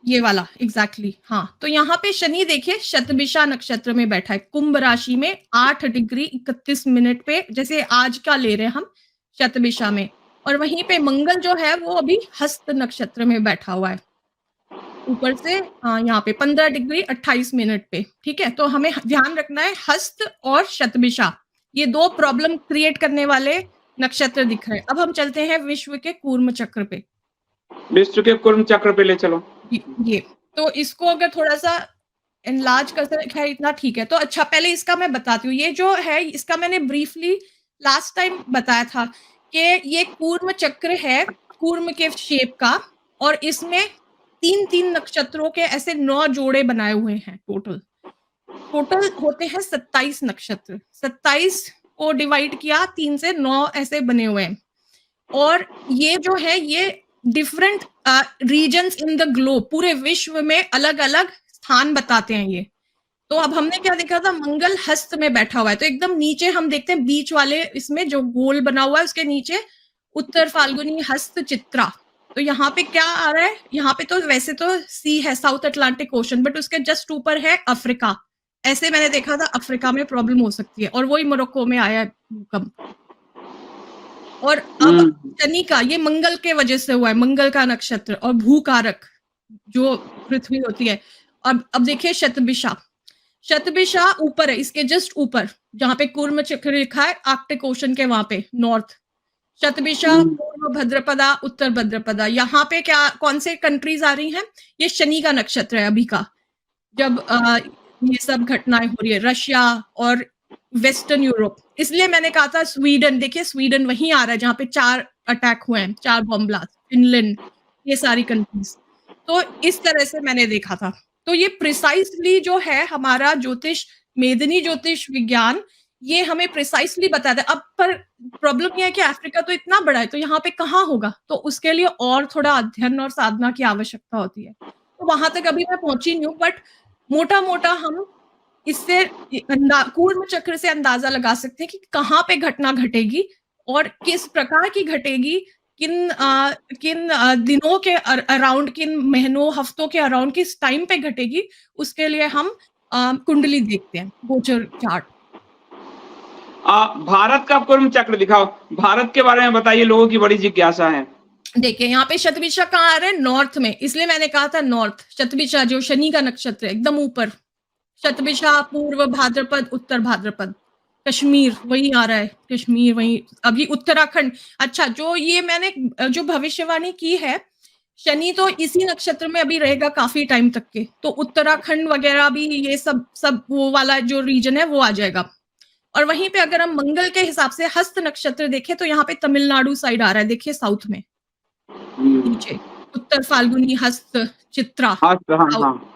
ये वाला एग्जैक्टली हाँ। तो यहाँ पे शनि देखिए शतभिषा नक्षत्र में बैठा है, कुंभ राशि में 8 डिग्री 31 मिनट पे, जैसे आज का ले रहे हैं हम शतभिषा में। और वहीं पे मंगल जो है वो अभी हस्त नक्षत्र में बैठा हुआ है ऊपर से, हाँ यहाँ पे 15 डिग्री 28 मिनट पे। ठीक है, तो हमें ध्यान रखना है हस्त और शतभिषा ये 2 प्रॉब्लम क्रिएट करने वाले नक्षत्र दिख रहे हैं। अब हम चलते हैं विश्व के कूर्म चक्र पे। विश्व के कुर्म चक्र पे ले चलो। ये तो इसको अगर थोड़ा सा एनलार्ज कर सकते, खैर इतना ठीक है। तो अच्छा पहले इसका मैं बताती हूँ, ये जो है इसका मैंने ब्रीफली लास्ट टाइम बताया था कि ये कूर्म चक्र है, कूर्म के शेप का, और इसमें 3-3 नक्षत्रों के ऐसे 9 जोड़े बनाए हुए हैं। टोटल होते हैं 27 नक्षत्र। 27 को डिवाइड किया 3 से 9 ऐसे बने हुए हैं। और ये जो है ये different regions in the globe, पूरे विश्व में अलग अलग स्थान बताते हैं ये। तो अब हमने क्या देखा था, मंगल हस्त में बैठा हुआ है, तो एकदम नीचे हम देखते हैं बीच वाले इसमें जो गोल बना हुआ है उसके नीचे उत्तर फाल्गुनी हस्त चित्रा। तो यहाँ पे क्या आ रहा है, यहाँ पे तो वैसे तो सी है साउथ अटलांटिक ओशन, बट उसके जस्ट ऊपर है अफ्रीका। ऐसे मैंने देखा था अफ्रीका में प्रॉब्लम हो सकती है, और वही मोरक्को में आया है भूकंप। और अब शनि का ये मंगल के वजह से हुआ है, मंगल का नक्षत्र और भूकारक जो पृथ्वी होती है। अब देखिए शतभिषा, शतभिषा ऊपर है, इसके जस्ट ऊपर जहां पे कूर्म चक्र लिखा है आर्कटिक ओशन के वहां पे नॉर्थ। शतभिषा पूर्व भद्रपदा उत्तर भद्रपदा, यहाँ पे क्या कौन से कंट्रीज आ रही हैं, ये शनि का नक्षत्र है अभी का, जब ये सब घटनाएं हो रही है, रशिया और वेस्टर्न यूरोप। इसलिए मैंने कहा था स्वीडन, देखिए स्वीडन वहीं आ रहा है जहाँ पे 4 अटैक हुए हैं, 4 बॉम्ब ब्लास्ट, फिनलैंड, ये सारी कंट्रीज। तो इस तरह से मैंने देखा था। तो ये प्रिसाइसली जो है हमारा ज्योतिष, मेदिनी ज्योतिष विज्ञान, ये हमें प्रिसाइसली बताता है। अब पर प्रॉब्लम ये है कि अफ्रीका तो इतना बड़ा है, तो यहाँ पे कहाँ होगा, तो उसके लिए और थोड़ा अध्ययन और साधना की आवश्यकता होती है। तो वहां तक अभी मैं पहुंची नहीं हूँ, बट मोटा मोटा हम इससे कूर्म चक्र से अंदाजा लगा सकते हैं कि कहाँ पे घटना घटेगी और किस प्रकार की घटेगी, किन दिनों के अराउंड, किन महीनों हफ्तों के अराउंड, किस टाइम पे घटेगी। उसके लिए हम कुंडली देखते हैं, गोचर चार्ट। भारत का कुर्म चक्र दिखाओ, भारत के बारे में बताइए, लोगों की बड़ी जिज्ञासा है। देखिए यहाँ पे शतभिषा कहाँ आ रहा है, नॉर्थ में, इसलिए मैंने कहा था नॉर्थ। शतभिषा जो शनि का नक्षत्र है एकदम ऊपर, शतभिषा पूर्व भाद्रपद उत्तर भाद्रपद, कश्मीर वही आ रहा है, कश्मीर वही, अभी उत्तराखंड। अच्छा, जो ये मैंने जो भविष्यवाणी की है, शनि तो इसी नक्षत्र में अभी रहेगा काफी टाइम तक के, तो उत्तराखंड वगैरह भी ये सब वो वाला जो रीजन है वो आ जाएगा। और वहीं पे अगर हम मंगल के हिसाब से हस्त नक्षत्र देखें तो यहाँ पे तमिलनाडु साइड आ रहा है, देखिए साउथ में नीचे, उत्तर फाल्गुनी हस्त चित्रा, हाँ।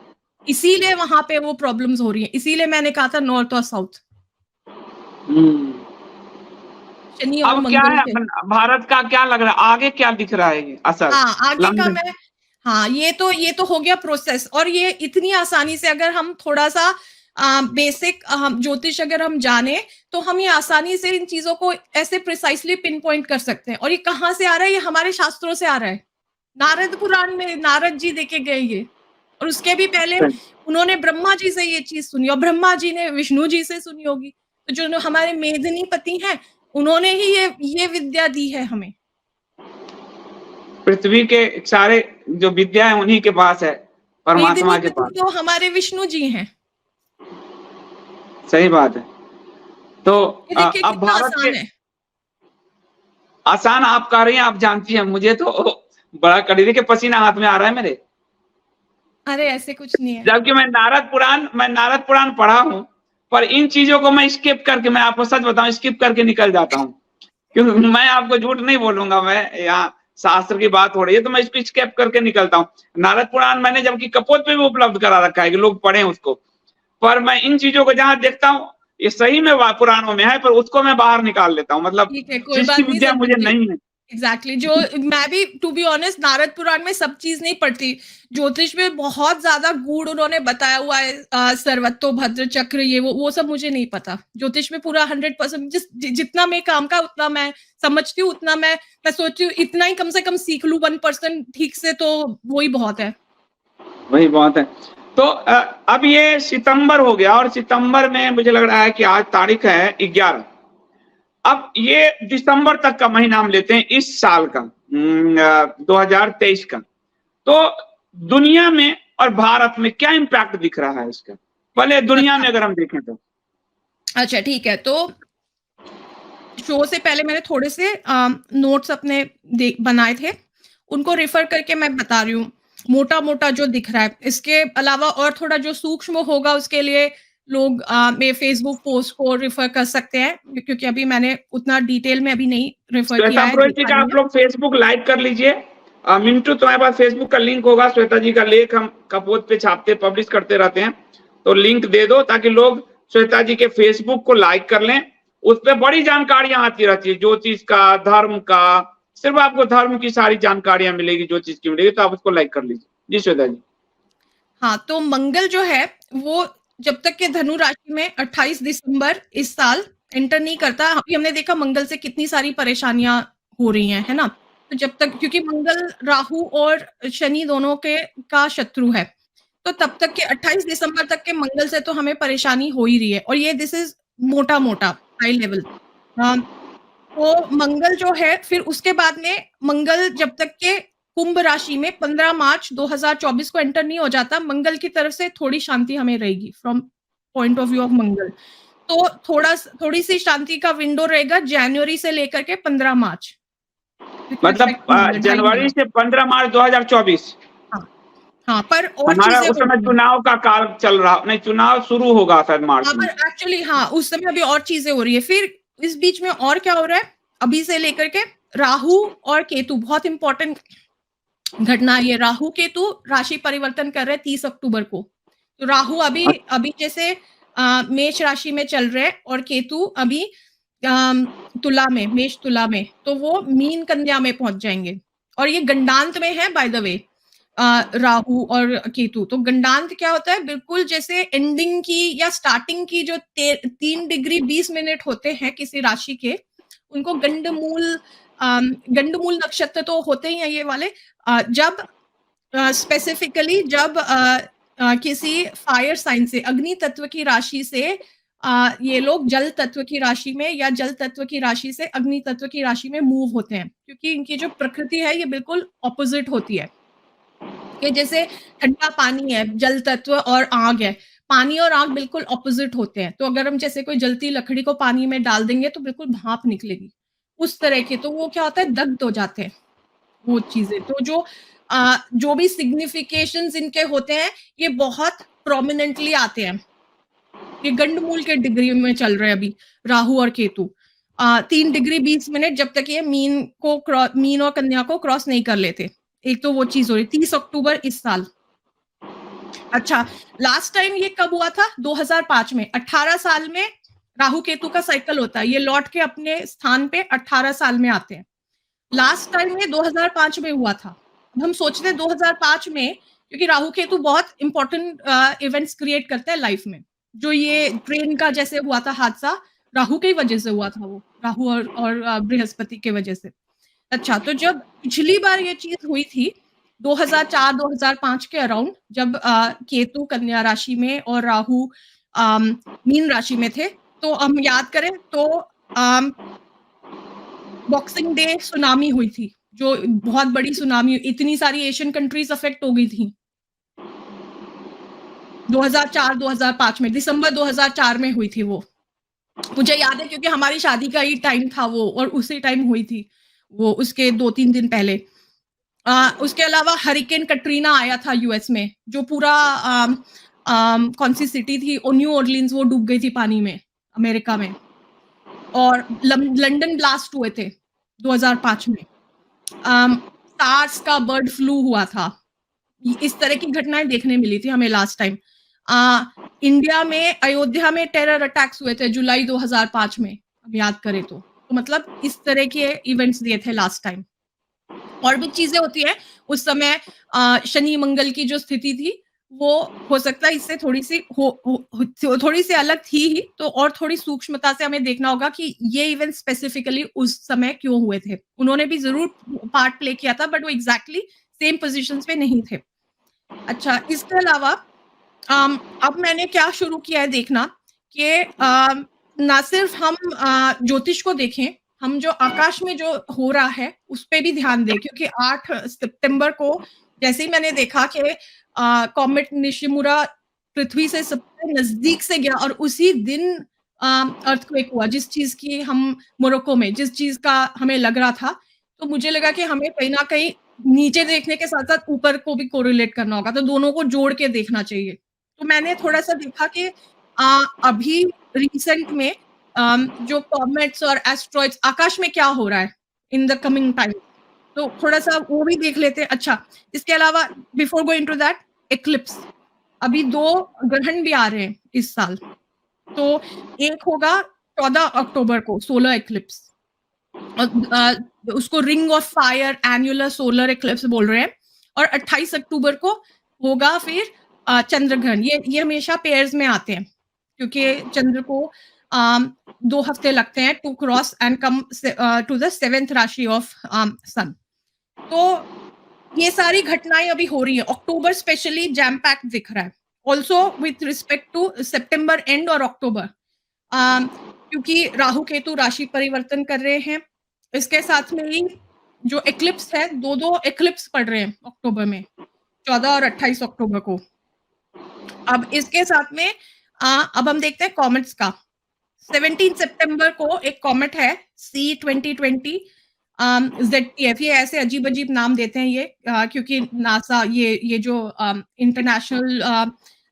इसीलिए वहां पे वो प्रॉब्लम्स हो रही हैं, इसीलिए मैंने कहा था नॉर्थ और साउथ। शनि और अब क्या मंगल है के, भारत का, क्या लग रहा है आगे क्या दिख रहा है असर? हाँ आगे का मैं, हाँ ये तो हो गया प्रोसेस। और ये इतनी आसानी से अगर हम थोड़ा सा बेसिक ज्योतिष अगर हम जाने तो हम ये आसानी से इन चीजों को ऐसे प्रिसाइसली पिन पॉइंट कर सकते हैं। और ये कहाँ से आ रहा है, ये हमारे शास्त्रों से आ रहा है। नारद पुराण में नारद जी देके गए ये, और उसके भी पहले उन्होंने ब्रह्मा जी से ये चीज सुनी, और ब्रह्मा जी ने विष्णु जी से सुनी होगी। तो जो हमारे मेदिनी पति हैं उन्होंने ही ये विद्या दी है हमें। पृथ्वी के सारे जो विद्या है उन्हीं के पास है, परमात्मा के पास। तो हमारे विष्णु जी हैं। सही बात है। तो ये देखिए अब कितना भारत आसान के है। आसान आप कह रही हैं, आप जानती हैं, मुझे तो बड़ा कड़ी के पसीना हाथ में आ रहा है मेरे। अरे ऐसे कुछ नहीं है। जबकि मैं नारद पुराण पढ़ा हूं, पर इन चीजों को मैं स्किप करके, मैं आपको सच बताऊं, स्किप करके निकल जाता हूं, क्योंकि मैं आपको झूठ नहीं बोलूंगा। मैं यहाँ शास्त्र की बात हो रही है तो मैं इसको स्किप करके निकलता हूँ। नारद पुराण मैंने जबकि कपोत पे भी उपलब्ध करा रखा है कि लोग पढ़ें उसको, पर मैं इन चीजों को जहां देखता हूँ ये सही में पुराणों में है, पर उसको मैं बाहर निकाल लेता हूँ, मतलब ठीक है, कोई जिसकी बात नहीं विद्या मुझे संदीप जी। नहीं है। एग्जैक्टली जो मैं भी टू बी ऑनेस्ट नारद पुराण में सब चीज नहीं पढ़ती। ज्योतिष में बहुत ज्यादा गूढ़ उन्होंने बताया हुआ है, सर्वतोभद्र चक्र, ये वो सब मुझे नहीं पता। ज्योतिष में पूरा 100% जितना मैं काम का उतना मैं समझती हूँ, उतना मैं सोचती हूँ इतना ही कम से कम सीख लूं 1% ठीक से, तो वही बहुत है। वही बात है। तो अब ये सितंबर हो गया, और सितंबर में मुझे लग रहा है कि आज तारीख है 11। अब ये दिसंबर तक का महीना हम लेते हैं इस साल का, 2023 का। तो दुनिया में और भारत में क्या इम्पैक्ट दिख रहा है इसका, पहले दुनिया में अगर हम देखें तो। अच्छा ठीक है, तो शो से पहले मैंने थोड़े से नोट्स अपने बनाए थे, उनको रेफर करके मैं बता रही हूँ मोटा मोटा जो दिख रहा है। इसके अलावा और थोड़ा जो सूक्ष्म होगा उसके लिए लोग मेरे फेसबुक पोस्ट को रेफर कर सकते हैं, क्योंकि अभी मैंने उतना डिटेल में अभी नहीं रेफर किया श्वेता है, पुरोहित जी देखा का नहीं आप है। लोग फेसबुक लाइक कर लीजिए। मिंटू तुम्हारे पास फेसबुक का लिंक होगा, श्वेता जी का लेख हम कपोत पे छापते पब्लिश करते रहते हैं, तो लिंक दे दो ताकि लोग श्वेता जी के फेसबुक को लाइक कर लें। उस पर बड़ी जानकारियां आती रहती है, ज्योतिष का, धर्म का, सिर्फ आपको धर्म की सारी जानकारियां मिलेगी, ज्योतिष की मिलेगी, तो आप उसको लाइक कर लीजिए। जी श्वेता जी। हाँ, तो मंगल जो है वो जब तक के धनु राशि में 28 दिसंबर इस साल एंटर नहीं करता, अभी हमने देखा मंगल से कितनी सारी परेशानियां हो रही हैं, है ना। तो जब तक, क्योंकि मंगल राहु और शनि दोनों के का शत्रु है, तो तब तक के 28 दिसंबर तक के मंगल से तो हमें परेशानी हो ही रही है, और ये दिस इज मोटा मोटा हाई लेवल। तो मंगल जो है, फिर उसके बाद में मंगल जब तक के कुंभ राशि में 15 मार्च 2024 को एंटर नहीं हो जाता, मंगल की तरफ से थोड़ी शांति हमें रहेगी from point of view of Mangal. तो थोड़ी सी शांति का विंडो रहेगा जनवरी से लेकर के 15 मार्च, मतलब जनवरी से 15 मार्च 2024। हाँ हाँ, पर और हमारा चीजें उस समय होंगी। चुनाव का काल चल रहा, नहीं चुनाव शुरू होगा शायद मार्च हाँ, में। पर एक्चुअली हाँ उस समय अभी और चीजें हो रही है। फिर इस बीच में और क्या हो रहा है अभी से लेकर के, राहु और केतु बहुत इंपॉर्टेंट घटना। ये राहु केतु राशि परिवर्तन कर रहे हैं 30 अक्टूबर को। तो राहु अभी अभी जैसे मेष राशि में चल रहे हैं, और केतु अभी तुला में, मेष तुला में, तो वो मीन कन्या में पहुंच जाएंगे। और ये गंडांत में है बाय द वे, राहु और केतु। तो गंडांत क्या होता है, बिल्कुल जैसे एंडिंग की या स्टार्टिंग की जो 3 डिग्री 20 मिनट होते हैं किसी राशि के, उनको गंडमूल नक्षत्र तो होते ही हैं ये वाले। जब स्पेसिफिकली जब किसी फायर साइन से, अग्नि तत्व की राशि से ये लोग जल तत्व की राशि में या जल तत्व की राशि से अग्नि तत्व की राशि में मूव होते हैं, क्योंकि इनकी जो प्रकृति है ये बिल्कुल ऑपोजिट होती है। कि जैसे ठंडा पानी है, जल तत्व और आग है, पानी और आग बिल्कुल ऑपोजिट होते हैं। तो अगर हम जैसे कोई जलती लकड़ी को पानी में डाल देंगे तो बिल्कुल भाप निकलेगी, उस तरह के। तो वो क्या होता है, दग्ध हो जाते हैं वो चीजें। तो जो भी सिग्निफिकेशंस इनके होते हैं ये बहुत प्रोमिनेंटली आते हैं। ये गंडमूल के डिग्री में चल रहे हैं अभी राहु और केतु। 3 डिग्री 20 मिनट जब तक ये मीन और कन्या को क्रॉस नहीं कर लेते। एक तो वो चीज हो रही 30 अक्टूबर इस साल। अच्छा, लास्ट टाइम ये कब हुआ था, 2005 में। 18 साल में राहु केतु का साइकिल होता है, ये लौट के अपने स्थान पे 18 साल में आते हैं। लास्ट टाइम ये 2005 में हुआ था। हम सोचते हैं 2005 में, क्योंकि राहु केतु बहुत इंपॉर्टेंट इवेंट्स क्रिएट करते हैं लाइफ में। जो ये ट्रेन का जैसे हुआ था हादसा, राहु की वजह से हुआ था वो, राहु और बृहस्पति के वजह से। अच्छा, तो जब पिछली बार ये चीज हुई थी 2004-2005 के अराउंड, जब केतु कन्या राशि में और राहु मीन राशि में थे, तो हम याद करें तो बॉक्सिंग डे सुनामी हुई थी जो बहुत बड़ी सुनामी, इतनी सारी एशियन कंट्रीज अफेक्ट हो गई थी 2004-2005 में, दिसंबर 2004 में हुई थी वो। मुझे याद है क्योंकि हमारी शादी का ही टाइम था वो, और उसी टाइम हुई थी वो, उसके 2-3 दिन पहले। उसके अलावा हरिकेन कटरीना आया था यूएस में, जो पूरा कौन सी सिटी थी, न्यू ऑर्लिन्स, वो डूब गई थी पानी में, अमेरिका में। और लंदन ब्लास्ट हुए थे 2005 में। सार्स का बर्ड फ्लू हुआ था। इस तरह की घटनाएं देखने मिली थी हमें लास्ट टाइम। इंडिया में अयोध्या में टेरर अटैक्स हुए थे जुलाई 2005 में, अब याद करें तो मतलब इस तरह के इवेंट्स दिए थे लास्ट टाइम। और भी चीजें होती है उस समय। शनि मंगल की जो स्थिति थी वो हो सकता है इससे थोड़ी सी थोड़ी सी अलग थी ही, तो और थोड़ी सूक्ष्मता से हमें देखना होगा कि ये इवेंट स्पेसिफिकली उस समय क्यों हुए थे। उन्होंने भी जरूर पार्ट प्ले किया था, बट वो एग्जैक्टली सेम पोजीशंस पे नहीं थे। अच्छा, इसके अलावा अब मैंने क्या शुरू किया है देखना कि ना सिर्फ हम ज्योतिष को देखें, हम जो आकाश में जो हो रहा है उस पे भी ध्यान दें, क्योंकि 8 सितंबर को जैसे ही मैंने देखा कि कॉमेट निशिमुरा पृथ्वी से सबसे नजदीक से गया, और उसी दिन अर्थक्वेक हुआ, जिस चीज की हम मोरक्को में, जिस चीज का हमें लग रहा था, तो मुझे लगा कि हमें कहीं ना कहीं नीचे देखने के साथ साथ ऊपर को भी कोरिलेट करना होगा, तो दोनों को जोड़ के देखना चाहिए। तो मैंने थोड़ा सा देखा कि अभी रिसेंट में जो कॉमेट्स और एस्ट्रॉइड्स आकाश में क्या हो रहा है इन द कमिंग टाइम, तो थोड़ा सा वो भी देख लेते हैं। अच्छा, इसके अलावा before going to that, eclipse, अभी 2 ग्रहण भी आ रहे हैं इस साल। तो एक होगा 14 अक्टूबर को सोलर एक्लिप्स, उसको ring of fire annular solar eclipse बोल रहे हैं, और 28 अक्टूबर को होगा फिर चंद्र ग्रहण। ये हमेशा पेयर्स में आते हैं, क्योंकि चंद्र को 2 हफ्ते लगते हैं to cross and come to the 7th राशि ऑफ सन। तो ये सारी घटनाएं अभी हो रही है। अक्टूबर स्पेशली जैम पैक्ड दिख रहा है, ऑल्सो विथ रिस्पेक्ट टू सितंबर एंड और अक्टूबर, क्योंकि राहु केतु राशि परिवर्तन कर रहे हैं। इसके साथ में ही जो एक्लिप्स है, 2 एक्लिप्स पड़ रहे हैं अक्टूबर में, 14 और 28 अक्टूबर को। अब इसके साथ में अब हम देखते हैं कॉमेट्स का। 17 सितंबर को एक कॉमेट है C2020 ZTF, ये ऐसे अजीब अजीब नाम देते हैं ये, क्योंकि नासा ये जो इंटरनेशनल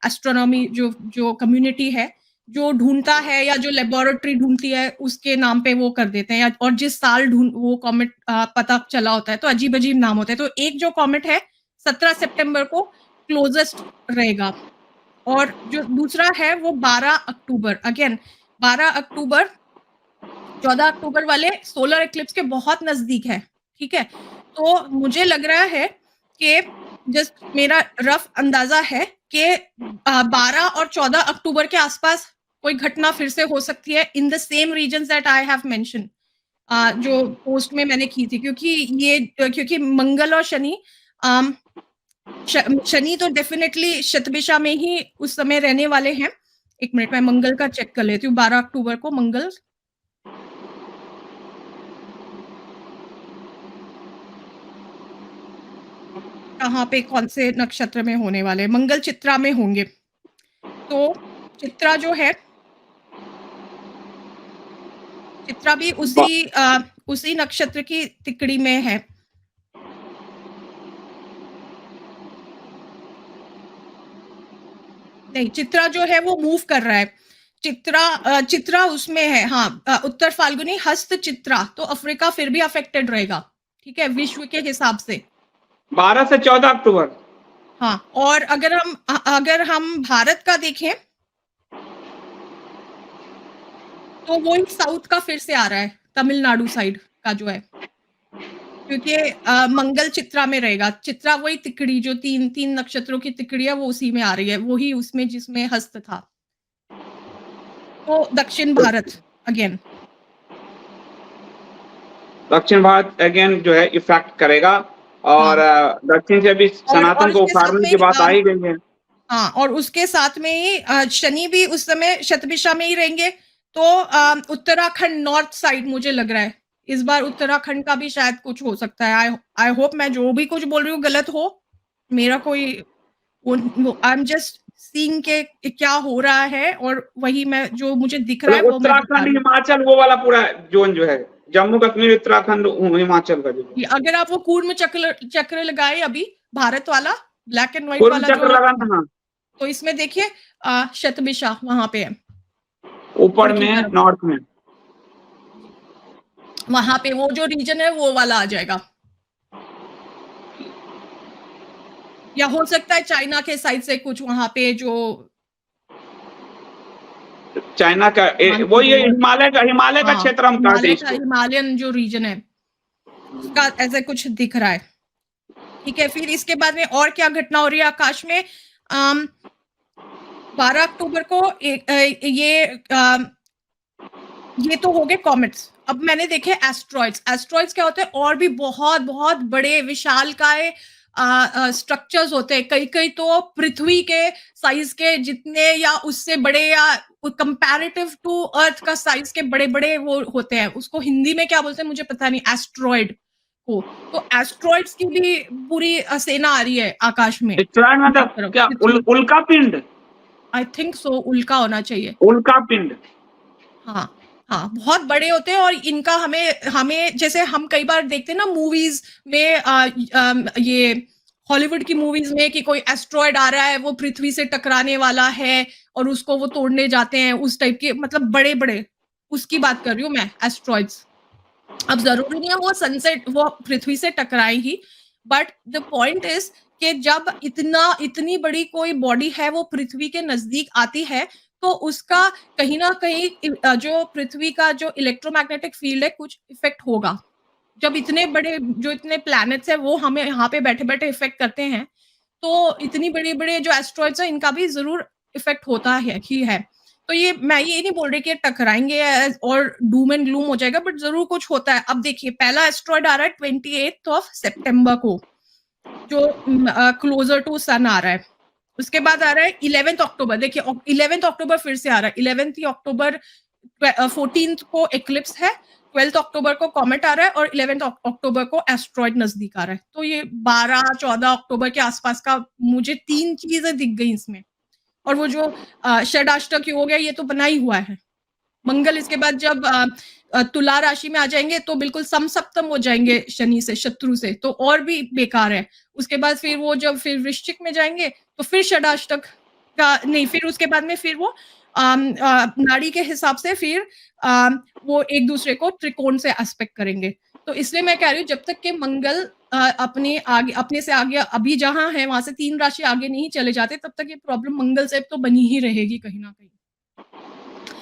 एस्ट्रोनॉमी जो कम्युनिटी है, जो ढूंढता है या जो लेबोरेटरी ढूंढती है, उसके नाम पे वो कर देते हैं, और जिस साल वो कॉमेट पता चला होता है, तो अजीब अजीब नाम होते हैं। तो एक जो कॉमेट है 17 सितंबर को क्लोजेस्ट रहेगा, और जो दूसरा है वो 12 अक्टूबर, अगेन 12 अक्टूबर 14 अक्टूबर वाले सोलर एक्लिप्स के बहुत नजदीक है। ठीक है, तो मुझे लग रहा है कि जस्ट मेरा रफ अंदाजा है कि 12 और 14 अक्टूबर के आसपास कोई घटना फिर से हो सकती है in the same reason that I have mention, जो पोस्ट में मैंने की थी, क्योंकि मंगल और शनि, शनि तो डेफिनेटली शतभिषा में ही उस समय रहने वाले हैं। एक मिनट, मैं मंगल का चेक कर लेती हूँ। 12 अक्टूबर को मंगल कहाँ पे, कौन से नक्षत्र में होने वाले? मंगल चित्रा में होंगे। तो चित्रा जो है, चित्रा भी उसी नक्षत्र की तिकड़ी में है। नहीं, चित्रा जो है वो मूव कर रहा है। चित्रा उसमें है, हाँ, उत्तर फाल्गुनी हस्त चित्रा, तो अफ्रीका फिर भी अफेक्टेड रहेगा। ठीक है, विश्व के हिसाब से 12 से 14 अक्टूबर। हाँ, और अगर हम भारत का देखें तो वो ही साउथ का फिर से आ रहा है, तमिलनाडु साइड का जो है, क्योंकि मंगल चित्रा में रहेगा। चित्रा वही तिकड़ी जो तीन नक्षत्रों की तिकड़ी है, वो उसी में आ रही है, वही उसमें जिसमें हस्त था। तो दक्षिण भारत अगेन अगेन जो है इफेक्ट करेगा, और दक्षिण से भी सनातन को उखाड़ने की बात आ ही गई है। हाँ, और उसके साथ में ही शनि भी उस समय शतभिषा में ही रहेंगे, तो उत्तराखंड नॉर्थ साइड मुझे लग रहा है इस बार उत्तराखंड का भी शायद कुछ हो सकता है। आई होप मैं जो भी कुछ बोल रही हूँ गलत हो। मेरा कोई आई एम जस्ट सीइंग के क्या हो रहा है और वही मैं जो मुझे दिख रहा है मतलब वो मैं बता उत्तराखंड रही हूँ। हिमाचल वो वाला पूरा जोन जो है, जम्मू कश्मीर उत्तराखंड हिमाचल का जो अगर आप वो कूर्म चक्र लगाए अभी, भारत वाला ब्लैक एंड व्हाइट पूर्व वाला चक्र जो, लगाना, हाँ तो इसमें देखिए शतभिषा वहां पे है, ऊपर ऊपर की में तरफ। नॉर्थ में। वहां पे वो जो रीजन है वो वाला आ जाएगा, या हो सकता है चाइना के साइड से कुछ वहां पे जो चाइना का वो ये हिमालय का हाँ, क्षेत्र हम कहते हैं हिमालय का इसको। हिमालयन जो रीजन है उसका ऐसा कुछ दिख रहा है। ठीक है, फिर इसके बाद में और क्या घटना हो रही है आकाश में? 12 अक्टूबर को ये तो हो गए कॉमेट्स। अब मैंने देखे एस्ट्रॉइड्स। एस्ट्रॉइड्स क्या होते हैं? और भी बहुत बहुत बड़े विशालकाय स्ट्रक्चर्स होते हैं, कई कई तो पृथ्वी के साइज के जितने या उससे बड़े, या कंपैरेटिव टू अर्थ का साइज के बड़े बड़े वो होते हैं। उसको हिंदी में क्या बोलते हैं मुझे पता नहीं, एस्ट्रॉइड को। तो एस्ट्रॉइड्स की भी पूरी सेना आ रही है आकाश में। मतलब क्या उल्का पिंड? आई थिंक सो, उल्का होना चाहिए। उल्का पिंड, हाँ हाँ, बहुत बड़े होते हैं और इनका हमें हमें जैसे हम कई बार देखते हैं ना मूवीज में, ये हॉलीवुड की मूवीज में कि कोई एस्ट्रॉयड आ रहा है, वो पृथ्वी से टकराने वाला है और उसको वो तोड़ने जाते हैं, उस टाइप के, मतलब बड़े बड़े, उसकी बात कर रही हूँ मैं, एस्ट्रॉइड्स। अब जरूरी नहीं है वो सनसेट वो पृथ्वी से टकराए ही, बट द पॉइंट इज कि जब इतनी बड़ी कोई बॉडी है वो पृथ्वी के नजदीक आती है, तो उसका कहीं ना कहीं जो पृथ्वी का जो इलेक्ट्रोमैग्नेटिक फील्ड है कुछ इफेक्ट होगा। जब इतने बड़े जो इतने प्लैनेट्स है वो हमें यहाँ पे बैठे बैठे इफेक्ट करते हैं, तो इतनी बड़ी बड़े जो एस्ट्रॉइड्स है इनका भी जरूर इफेक्ट होता है ही है। तो ये मैं ये नहीं बोल रही कि टकराएंगे और डूम एंड ग्लूम हो जाएगा, बट जरूर कुछ होता है। अब देखिए पहला एस्ट्रॉइड आ रहा है 28 सितंबर को, जो क्लोजर टू सन आ रहा है। उसके बाद आ रहा है 11 अक्टूबर। देखिए 11 अक्टूबर फिर से आ रहा है। 11 अक्टूबर 14 को एक्लिप्स है, 12 अक्टूबर को कॉमेट आ रहा है और 11 अक्टूबर को एस्ट्रॉइड नजदीक आ रहा है। तो ये 12-14 अक्टूबर के आसपास का मुझे 3 चीजें दिख गई इसमें। और वो जो षडाष्टक योग है ये तो बना ही हुआ है। मंगल इसके बाद जब तुला राशि में आ जाएंगे तो बिल्कुल समसप्तम हो जाएंगे शनि से, शत्रु से, तो और भी बेकार है। उसके बाद फिर वो जब फिर वृश्चिक में जाएंगे तो फिर षडाष्टक का नहीं, फिर उसके बाद में फिर वो नाड़ी के हिसाब से फिर वो एक दूसरे को त्रिकोण से एस्पेक्ट करेंगे। तो इसलिए मैं कह रही हूँ जब तक के मंगल अपने से आगे अभी जहां है वहां से 3 राशि आगे नहीं चले जाते, तब तक ये प्रॉब्लम मंगल से तो बनी ही रहेगी कहीं ना कहीं।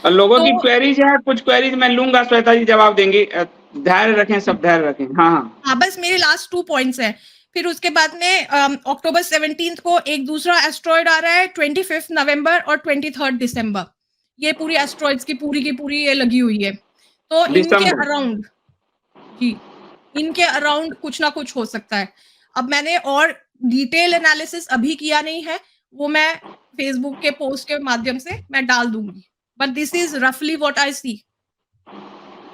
लोगों तो की क्वेरीज है, कुछ क्वेरीज मैं लूंगा, श्वेता जी जवाब देंगी। धैर्य रखें, सब धैर्य रखें। हाँ, बस मेरे लास्ट 2 पॉइंट्स हैं। फिर उसके बाद में अक्टूबर 17 को एक दूसरा एस्ट्रॉइड आ रहा है, 25 नवंबर और 23 दिसंबर। ये पूरी एस्ट्रॉइड्स की पूरी ये लगी हुई है। तो इनके अराउंड जी, इनके अराउंड कुछ ना कुछ हो सकता है। अब मैंने और डिटेल एनालिसिस अभी किया नहीं है, वो मैं फेसबुक के पोस्ट के माध्यम से मैं डाल दूंगी, बट दिस इज रफली व्हाट आई सी।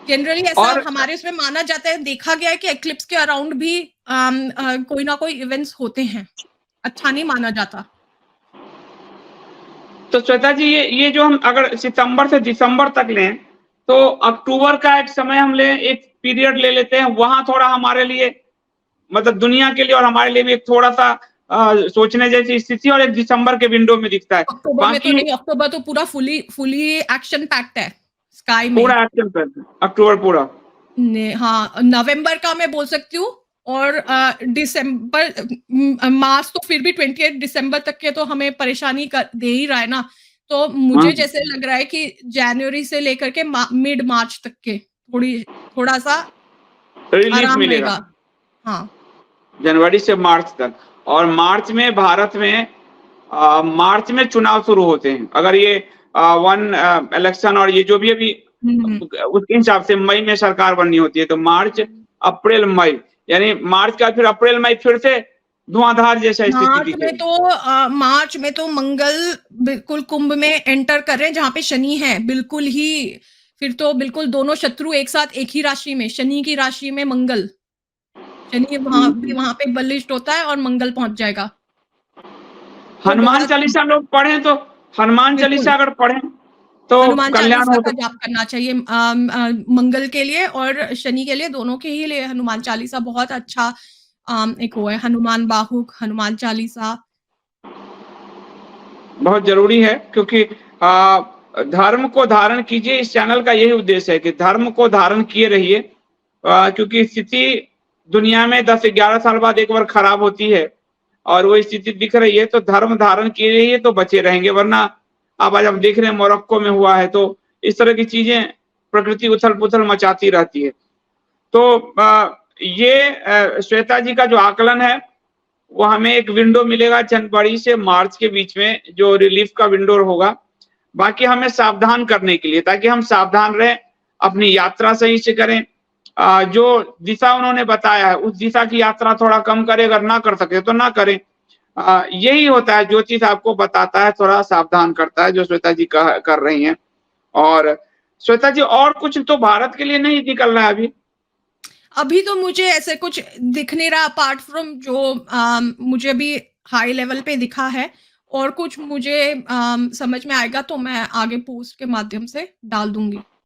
जनरली ऐसा हमारे उसमें माना जाता है, देखा गया है कि एक्लिप्स के अराउंड भी कोई ना कोई इवेंट्स होते हैं। अच्छा नहीं माना जाता। तो श्वेता जी ये जो हम अगर सितंबर से दिसंबर तक लें, तो अक्टूबर का एक समय हम ले, एक पीरियड ले लेते हैं, वहां थोड़ा हमारे लिए मतलब दुनिया के लिए और हमारे लिए भी एक थोड़ा सा सोचने जैसी स्थिति, और एक दिसंबर के विंडो में दिखता है। अक्टूबर में तो नहीं, अक्टूबर तो पूरा फुली एक्शन पैक्ड है स्काई में, पूरा एक्शन पैक्ड अक्टूबर पूरा। हाँ, नवंबर का मैं बोल सकती हूँ, और दिसंबर मार्च तो फिर भी 28 दिसंबर तक के तो हमें परेशानी कर दे ही रहा है ना। तो मुझे जैसे लग रहा है कि जनवरी से लेकर के मिड मार्च तक के थोड़ा सा रिलीफ मिलेगा। हाँ, जनवरी से मार्च तक। और मार्च में भारत में मार्च में चुनाव शुरू होते हैं। अगर ये इलेक्शन और ये जो भी अभी उसके हिसाब से मई में सरकार बननी होती है, तो मार्च अप्रैल मई, यानी मार्च का फिर अप्रैल मई फिर से धुआंधार जैसा स्थिति मार्च में तो मंगल बिल्कुल कुंभ में एंटर कर रहे हैं, जहां पे शनि है बिल्कुल ही फिर तो बिल्कुल दोनों शत्रु एक साथ एक ही राशि में, शनि की राशि में मंगल, शनि वहाँ पे बलिष्ठ होता है और मंगल पहुँच जाएगा। तो हनुमान बहुत चालीसा लोग पढ़ें तो, हनुमान बिल्कुल, चालीसा अगर पढ़ें तो हनुमान कल्याण चालीसा हो का सकता जाप करना चाहिए मंगल के लिए और शनि के लिए, दोनों के ही लिए हनुमान चालीसा बहुत अच्छा एक वो है, हनुमान बाहुक, हनुमान चालीसा। है। बहुत जरूरी है, क्योंकि धर्म को धारण कीजिए, इस चैनल का यही उद्देश्य है कि धर्म को धारण किए रहिए, क्योंकि स्थिति दुनिया में 10-11 साल बाद एक बार खराब होती है, और वो स्थिति दिख रही है, तो धर्म धारण किए रहिए तो बचे रहेंगे, वरना अब आज हम देख रहे हैं मोरक्को में हुआ है, तो इस तरह की चीजें प्रकृति उथल पुथल मचाती रहती है। तो ये श्वेता जी का जो आकलन है, वो हमें एक विंडो मिलेगा जनवरी से मार्च के बीच में, जो रिलीफ का विंडो होगा, बाकी हमें सावधान करने के लिए, ताकि हम सावधान रहें, अपनी यात्रा सही से करें, जो दिशा उन्होंने बताया है उस दिशा की यात्रा थोड़ा कम करें, अगर ना कर सके तो ना करें। यही होता है, ज्योतिष आपको बताता है, थोड़ा सावधान करता है, जो श्वेता जी कर रही हैं। और श्वेता जी, और कुछ तो भारत के लिए नहीं निकल रहा है अभी? अभी तो मुझे ऐसे कुछ दिख नहीं रहा अपार्ट फ्रॉम जो मुझे अभी हाई लेवल पे दिखा है, और कुछ मुझे समझ में आएगा तो मैं आगे पोस्ट के माध्यम से डाल दूँगी।